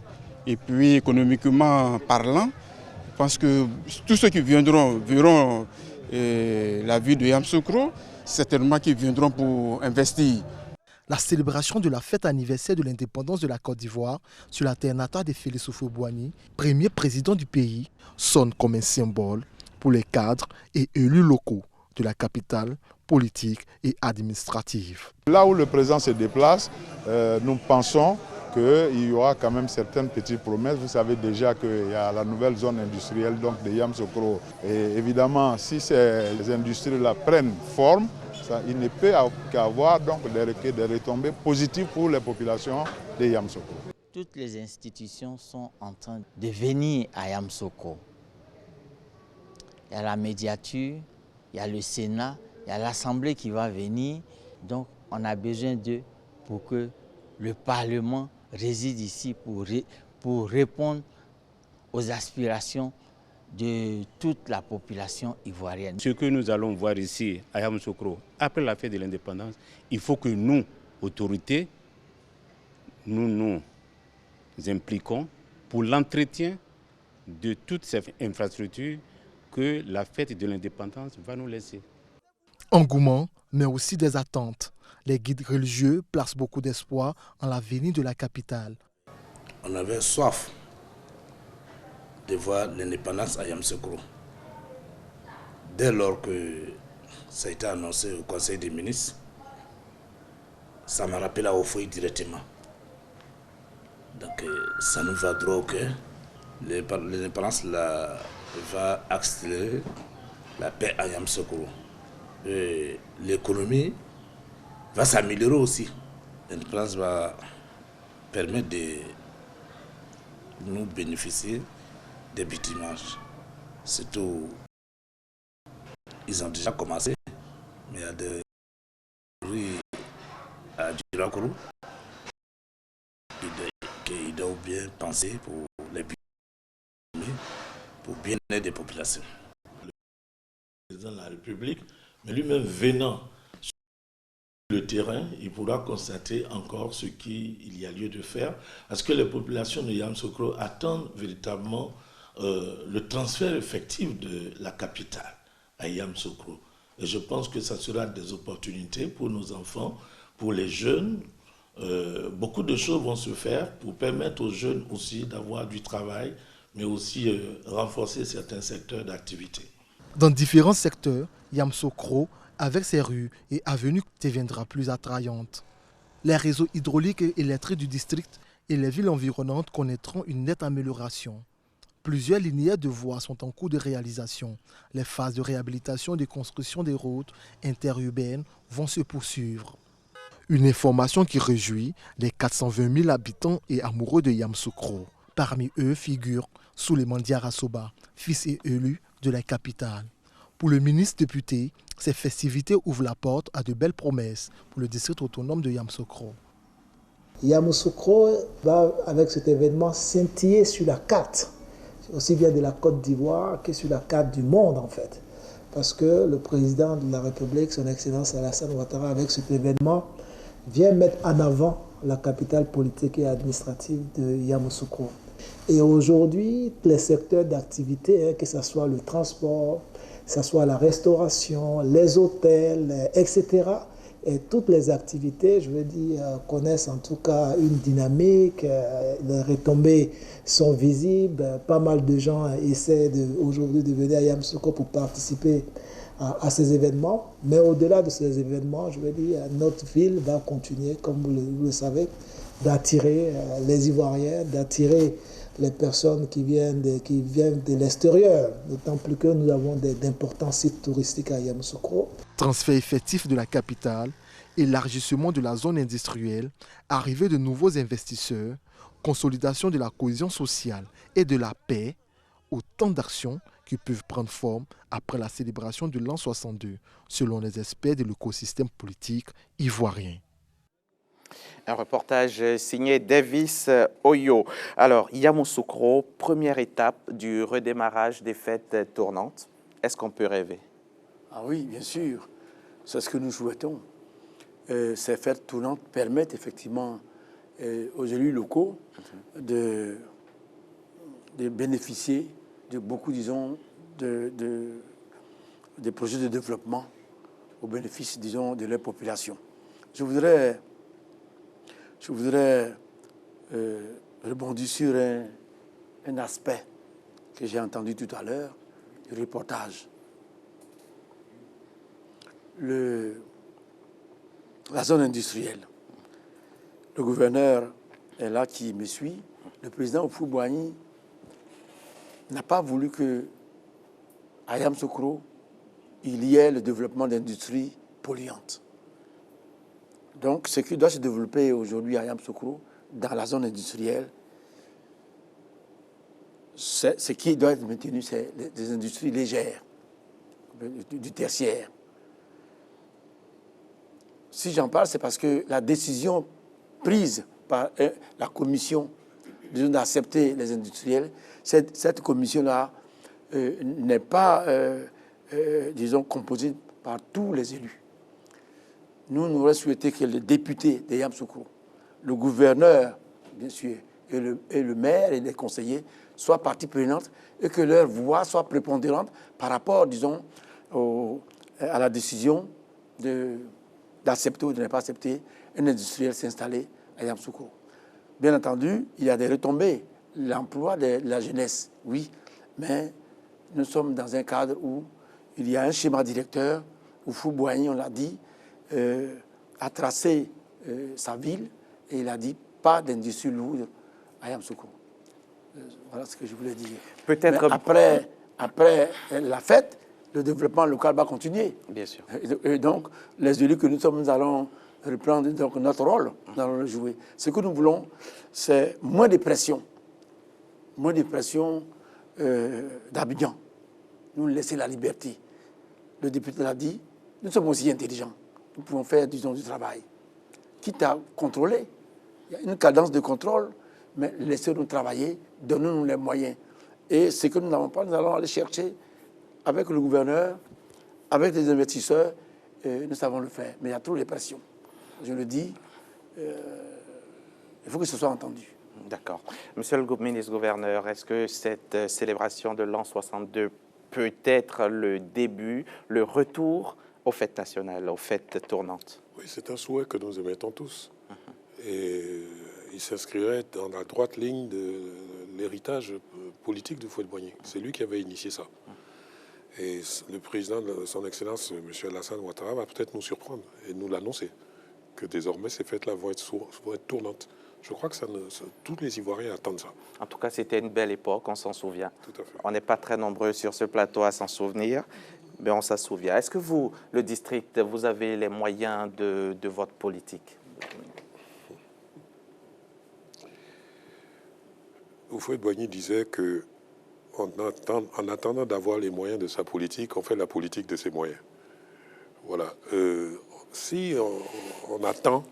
et puis économiquement parlant. Je pense que tous ceux qui viendront verront la ville de Yamoussoukro, certainement qui viendront pour investir. La célébration de la fête anniversaire de l'indépendance de la Côte d'Ivoire sur la terre natale de Félix Houphouët-Boigny, premier président du pays, sonne comme un symbole pour les cadres et élus locaux de la capitale politique et administrative. Là où le président se déplace, nous pensons qu'il y aura quand même certaines petites promesses. Vous savez déjà qu'il y a la nouvelle zone industrielle donc de Yamoussoukro. Et évidemment, si ces industries-là prennent forme, il ne peut qu'avoir donc des retombées positives pour les populations de Yamoussoukro. Toutes les institutions sont en train de venir à Yamoussoukro. Il y a la médiature, il y a le Sénat, il y a l'Assemblée qui va venir. Donc on a besoin d'eux pour que le Parlement réside ici pour répondre aux aspirations de toute la population ivoirienne. Ce que nous allons voir ici à Yamoussoukro, après la fête de l'indépendance, il faut que nous, autorités, nous impliquons pour l'entretien de toutes ces infrastructures que la fête de l'indépendance va nous laisser. Engouement, mais aussi des attentes. Les guides religieux placent beaucoup d'espoir en l'avenir de la capitale. On avait soif de voir l'indépendance à Yamoussoukro. Dès lors que ça a été annoncé au Conseil des ministres, ça m'a rappelé à Ofoy directement. Donc ça nous va droit au cœur. L'indépendance va accélérer la paix à Yamoussoukro. L'économie va s'améliorer aussi. L'indépendance va permettre de nous bénéficier des bâtiments. Surtout, ils ont déjà commencé, mais il y a des rues à Durakourou qu'ils doivent bien penser pour les bâtiments, pour bien-être des populations. Le président de la République, mais lui-même venant sur le terrain, il pourra constater encore ce qu'il y a lieu de faire, parce que les populations de Yamoussoukro attendent véritablement le transfert effectif de la capitale à Yamoussoukro. Et je pense que ça sera des opportunités pour nos enfants, pour les jeunes. Beaucoup de choses vont se faire pour permettre aux jeunes aussi d'avoir du travail, mais aussi renforcer certains secteurs d'activité. Dans différents secteurs, Yamoussoukro, avec ses rues et avenues, deviendra plus attrayante. Les réseaux hydrauliques et électriques du district et les villes environnantes connaîtront une nette amélioration. Plusieurs lignées de voies sont en cours de réalisation. Les phases de réhabilitation et de construction des routes interurbaines vont se poursuivre. Une information qui réjouit les 420 000 habitants et amoureux de Yamoussoukro. Parmi eux figure Souleymane Diarra-Soba, fils et élu de la capitale. Pour le ministre député, ces festivités ouvrent la porte à de belles promesses pour le district autonome de Yamoussoukro. Yamoussoukro va, avec cet événement, scintiller sur la carte, aussi bien de la Côte d'Ivoire que sur la carte du monde en fait. Parce que le président de la République, son Excellence Alassane Ouattara, avec cet événement, vient mettre en avant la capitale politique et administrative de Yamoussoukro. Et aujourd'hui, les secteurs d'activité, que ce soit le transport, que ce soit la restauration, les hôtels, etc., et toutes les activités, je veux dire, connaissent en tout cas une dynamique, les retombées sont visibles, pas mal de gens essaient aujourd'hui de venir à Yamoussoukro pour participer à ces événements. Mais au-delà de ces événements, je veux dire, notre ville va continuer, comme vous le savez, d'attirer les Ivoiriens, d'attirer les personnes qui viennent de l'extérieur, d'autant plus que nous avons d'importants sites touristiques à Yamoussoukro. Transfert effectif de la capitale, élargissement de la zone industrielle, arrivée de nouveaux investisseurs, consolidation de la cohésion sociale et de la paix, autant d'actions qui peuvent prendre forme après la célébration de l'an 62, selon les experts de l'écosystème politique ivoirien. Un reportage signé Davis Oyo. Alors, Yamoussoukro, première étape du redémarrage des fêtes tournantes. Est-ce qu'on peut rêver? Ah oui, bien sûr. C'est ce que nous souhaitons. Ces fêtes tournantes permettent effectivement aux élus locaux de bénéficier de beaucoup, disons, des projets de développement au bénéfice, disons, de leur population. Je voudrais rebondir sur un aspect que j'ai entendu tout à l'heure, du reportage. La zone industrielle. Le gouverneur est là qui me suit, le président Houphouët-Boigny n'a pas voulu que à Yamoussoukro, il y ait le développement d'industries polluantes. Donc, ce qui doit se développer aujourd'hui à Yamoussoukro, dans la zone industrielle, ce qui doit être maintenu, c'est des industries légères, du tertiaire. Si j'en parle, c'est parce que la décision prise par la commission d'accepter les industriels, cette commission-là n'est pas, disons, composée par tous les élus. Nous aurions souhaité que les députés de Yamoussoukro, le gouverneur, bien sûr, et le maire et les conseillers soient partie prenante et que leur voix soit prépondérante par rapport, disons, à la décision d'accepter ou de ne pas accepter un industriel s'installer à Yamoussoukro. Bien entendu, il y a des retombées. L'emploi de la jeunesse, oui, mais nous sommes dans un cadre où il y a un schéma directeur, où Houphouët-Boigny, on l'a dit, a tracé sa ville et il a dit pas d'industrie lourde à Yamoussoukro. Voilà ce que je voulais dire. Peut-être après la fête, le développement local va continuer. Bien sûr. Et donc, les élus que nous sommes, nous allons reprendre donc, notre rôle, nous allons le jouer. Ce que nous voulons, c'est moins de pression d'Abidjan. Nous laisser la liberté. Le député l'a dit, nous sommes aussi intelligents. Nous pouvons faire, disons, du travail. Quitte à contrôler, il y a une cadence de contrôle, mais laissez-nous travailler, donnez-nous les moyens. Et ce que nous n'avons pas, nous allons aller chercher avec le gouverneur, avec les investisseurs, nous savons le faire. Mais il y a trop de pression. Je le dis, il faut que ce soit entendu. D'accord. Monsieur le ministre-gouverneur, est-ce que cette célébration de l'an 62 peut être le début, le retour aux fêtes nationales, aux fêtes tournantes? Oui, c'est un souhait que nous émettons tous. Et il s'inscrirait dans la droite ligne de l'héritage politique de Houphouët-Boigny. C'est lui qui avait initié ça. Et le président de son Excellence, M. Alassane Ouattara, va peut-être nous surprendre et nous l'annoncer, que désormais ces fêtes-là vont être tournantes. Je crois que tous les Ivoiriens attendent ça. En tout cas, c'était une belle époque, on s'en souvient. Tout à fait. On n'est pas très nombreux sur ce plateau à s'en souvenir, mais on s'en souvient. Est-ce que vous, le district, vous avez les moyens de votre politique? Houphouët-Boigny disait que en attendant d'avoir les moyens de sa politique, on fait la politique de ses moyens. Voilà. Si on attend,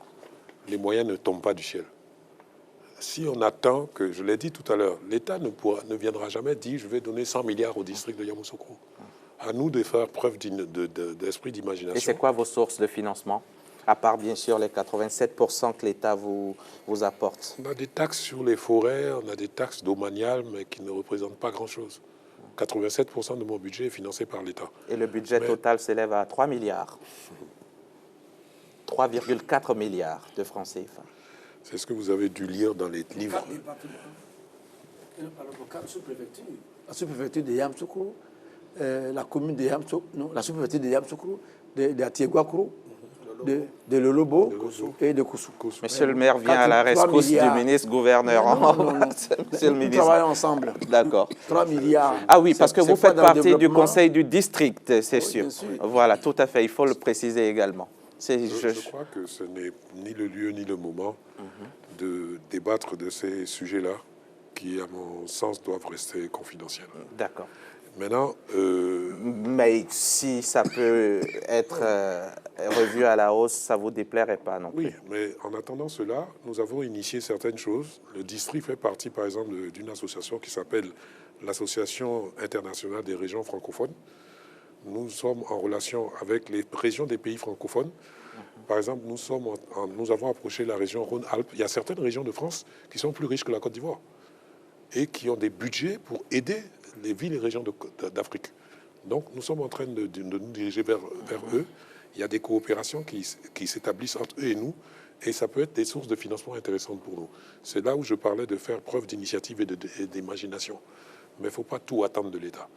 les moyens ne tombent pas du ciel. Si on attend que, je l'ai dit tout à l'heure, l'État ne viendra jamais dire je vais donner 100 milliards au district de Yamoussoukro. À nous de faire preuve d'esprit d'imagination. Et c'est quoi vos sources de financement? À part, bien sûr, les 87% que l'État vous apporte. On a des taxes sur les forêts, on a des taxes domaniales, mais qui ne représentent pas grand-chose. 87% de mon budget est financé par l'État. Et le budget total s'élève à 3 milliards. 3,4 milliards de francs CFA. C'est ce que vous avez dû lire dans les livres. La sous-préfecture de Yamoussoukro, la commune de Yamoussoukro, la sous-préfecture de Yamoussoukro, de Atiéguakro, de Lolobo et de Koussou. Monsieur le maire vient à la rescousse du ministre-gouverneur. Monsieur le ministre. Nous travaillons ensemble. D'accord. 3 milliards. Ah oui, parce que vous faites partie du conseil du district, c'est sûr. Voilà, tout à fait, il faut le préciser également. Je crois que ce n'est ni le lieu ni le moment de débattre de ces sujets-là qui, à mon sens, doivent rester confidentiels. D'accord. Maintenant... Mais si ça peut être revu à la hausse, ça ne vous déplairait pas non plus. Oui, mais en attendant cela, nous avons initié certaines choses. Le district fait partie, par exemple, d'une association qui s'appelle l'Association internationale des régions francophones. Nous sommes en relation avec les régions des pays francophones. Par exemple, nous avons approché la région Rhône-Alpes. Il y a certaines régions de France qui sont plus riches que la Côte d'Ivoire et qui ont des budgets pour aider les villes et régions d'Afrique. Donc, nous sommes en train de nous diriger vers eux. Il y a des coopérations qui s'établissent entre eux et nous, et ça peut être des sources de financement intéressantes pour nous. C'est là où je parlais de faire preuve d'initiative et d'imagination. Mais il ne faut pas tout attendre de l'État.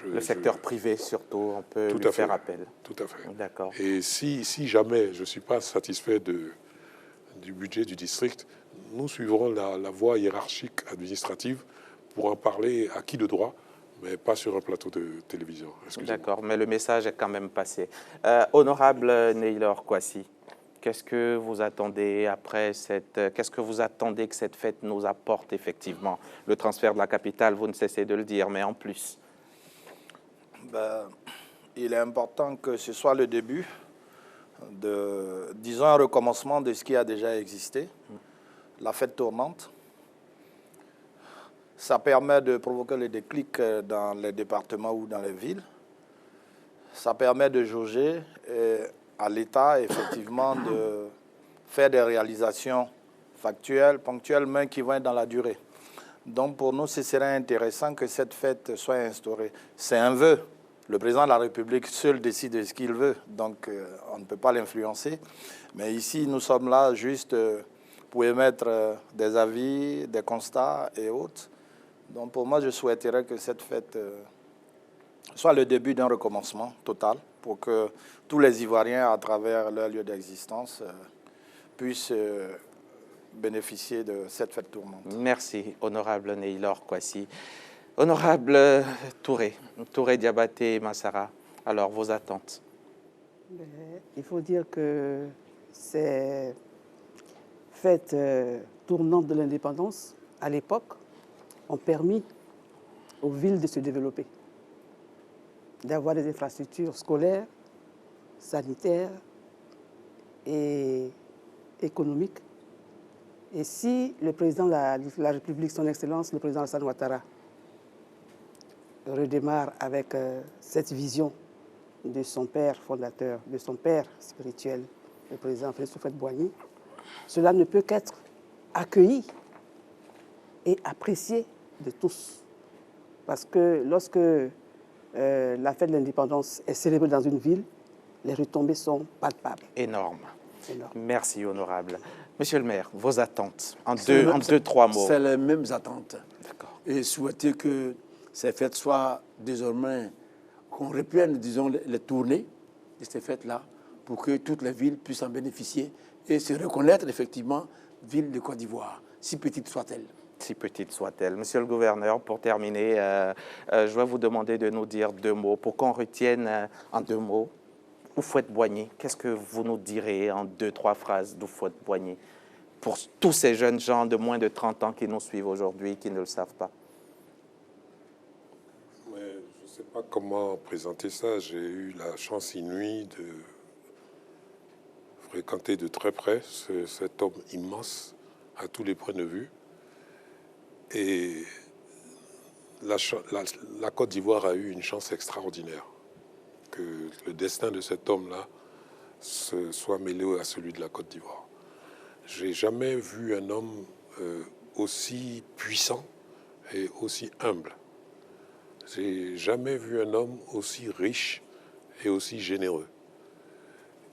Le secteur privé, surtout, on peut lui faire appel. Tout à fait. D'accord. Et si jamais je ne suis pas satisfait du budget du district, nous suivrons la voie hiérarchique administrative pour en parler à qui de droit, mais pas sur un plateau de télévision. D'accord, mais le message est quand même passé. Honorable Neylor Kouassi, qu'est-ce que vous attendez après qu'est-ce que vous attendez que cette fête nous apporte effectivement? Le transfert de la capitale, vous ne cessez de le dire, mais en plus. Il est important que ce soit le début de, disons, un recommencement de ce qui a déjà existé, la fête tournante. Ça permet de provoquer le déclic dans les départements ou dans les villes. Ça permet de jauger à l'État, effectivement, de faire des réalisations factuelles, ponctuelles, mais qui vont être dans la durée. Donc, pour nous, ce serait intéressant que cette fête soit instaurée. C'est un vœu. Le président de la République seul décide de ce qu'il veut, donc on ne peut pas l'influencer. Mais ici, nous sommes là juste pour émettre des avis, des constats et autres. Donc pour moi, je souhaiterais que cette fête soit le début d'un recommencement total pour que tous les Ivoiriens, à travers leur lieu d'existence, puissent bénéficier de cette fête tournante. Merci, honorable Neylor Kouassi. Honorable Touré Diabaté Massara, alors vos attentes? Il faut dire que ces fêtes tournantes de l'indépendance, à l'époque, ont permis aux villes de se développer, d'avoir des infrastructures scolaires, sanitaires et économiques. Et si le président de la République, son Excellence, le président Alassane Ouattara, redémarre avec cette vision de son père fondateur, de son père spirituel, le président Félix Houphouët-Boigny, cela ne peut qu'être accueilli et apprécié de tous. Parce que lorsque la fête de l'indépendance est célébrée dans une ville, les retombées sont palpables. Énorme. Énorme. Merci, honorable. Monsieur le maire, vos attentes, en deux, trois mots. C'est les mêmes attentes. Et souhaiter que ces fêtes soient désormais, qu'on reprenne, disons, les tournées de ces fêtes-là, pour que toutes les villes puissent en bénéficier et se reconnaître effectivement ville de Côte d'Ivoire, si petite soit-elle. Si petite soit-elle. Monsieur le gouverneur, pour terminer, je vais vous demander de nous dire deux mots, pour qu'on retienne en deux mots Houphouët-Boigny. Qu'est-ce que vous nous direz en deux, trois phrases d'Houphouët-Boigny pour tous ces jeunes gens de moins de 30 ans qui nous suivent aujourd'hui, qui ne le savent pas? Je ne sais pas comment présenter ça. J'ai eu la chance inouïe de fréquenter de très près cet homme immense à tous les points de vue. Et la Côte d'Ivoire a eu une chance extraordinaire que le destin de cet homme-là soit mêlé à celui de la Côte d'Ivoire. J'ai jamais vu un homme aussi puissant et aussi humble. J'ai jamais vu un homme aussi riche et aussi généreux.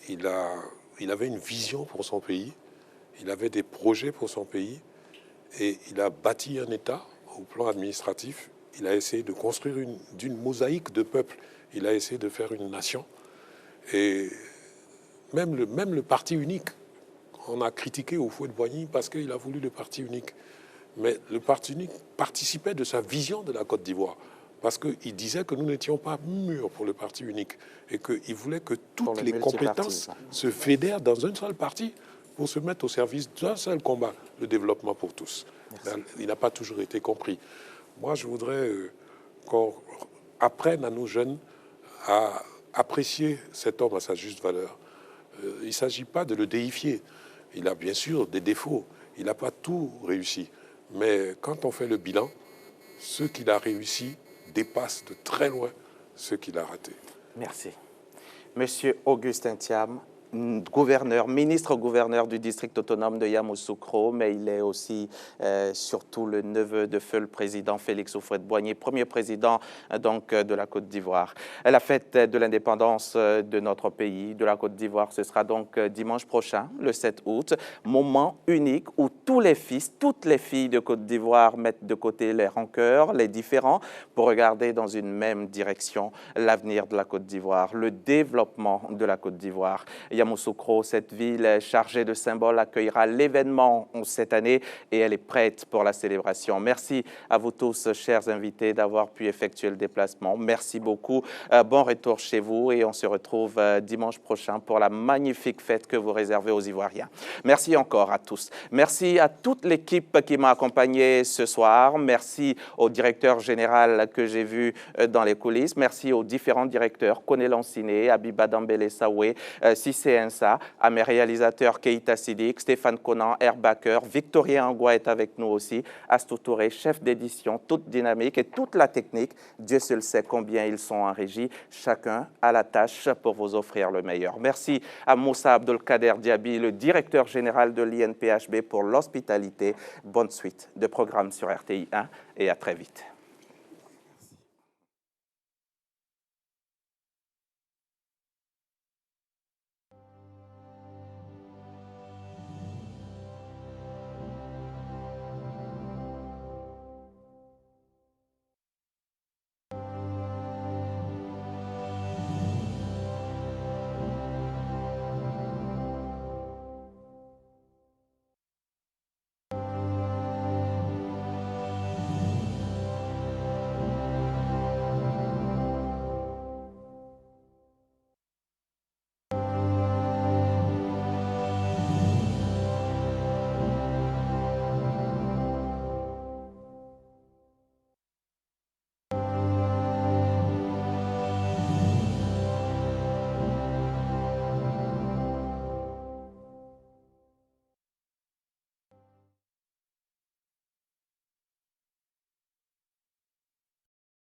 Il avait une vision pour son pays, il avait des projets pour son pays et il a bâti un État au plan administratif. Il a essayé de construire d'une mosaïque de peuples. Il a essayé de faire une nation. Et même le parti unique, on a critiqué Houphouët-Boigny parce qu'il a voulu le parti unique. Mais le parti unique participait de sa vision de la Côte d'Ivoire. Parce qu'il disait que nous n'étions pas mûrs pour le parti unique et qu'il voulait que toutes les compétences se fédèrent dans un seul parti pour se mettre au service d'un seul combat, le développement pour tous. Il n'a pas toujours été compris. Moi, je voudrais qu'on apprenne à nos jeunes à apprécier cet homme à sa juste valeur. Il ne s'agit pas de le déifier. Il a bien sûr des défauts. Il n'a pas tout réussi. Mais quand on fait le bilan, ce qu'il a réussi dépasse de très loin ce qu'il a raté. Merci. Monsieur Augustin Thiam, ministre-gouverneur du district autonome de Yamoussoukro, mais il est aussi surtout le neveu de feu le président Félix Houphouët-Boigny, premier président donc de la Côte d'Ivoire. La fête de l'indépendance de notre pays, de la Côte d'Ivoire, ce sera donc dimanche prochain, le 7 août, moment unique où tous les fils, toutes les filles de Côte d'Ivoire mettent de côté les rancœurs, les différends, pour regarder dans une même direction l'avenir de la Côte d'Ivoire, le développement de la Côte d'Ivoire. Yamoussoukro, cette ville chargée de symboles, accueillera l'événement cette année et elle est prête pour la célébration. Merci à vous tous, chers invités, d'avoir pu effectuer le déplacement. Merci beaucoup. Bon retour chez vous et on se retrouve dimanche prochain pour la magnifique fête que vous réservez aux Ivoiriens. Merci encore à tous. Merci à toute l'équipe qui m'a accompagné ce soir. Merci au directeur général que j'ai vu dans les coulisses. Merci aux différents directeurs, Koné Lanciné, Abiba Dambélé Saoué, Sissé Insa, à mes réalisateurs Keïta Sidik, Stéphane Conan, Herbacker, Victorien Angua est avec nous aussi, Astou Touré, chef d'édition, toute dynamique et toute la technique. Dieu seul sait combien ils sont en régie, chacun à la tâche pour vous offrir le meilleur. Merci à Moussa Abdelkader Diaby, le directeur général de l'INPHB pour l'hospitalité. Bonne suite de programme sur RTI 1 et à très vite.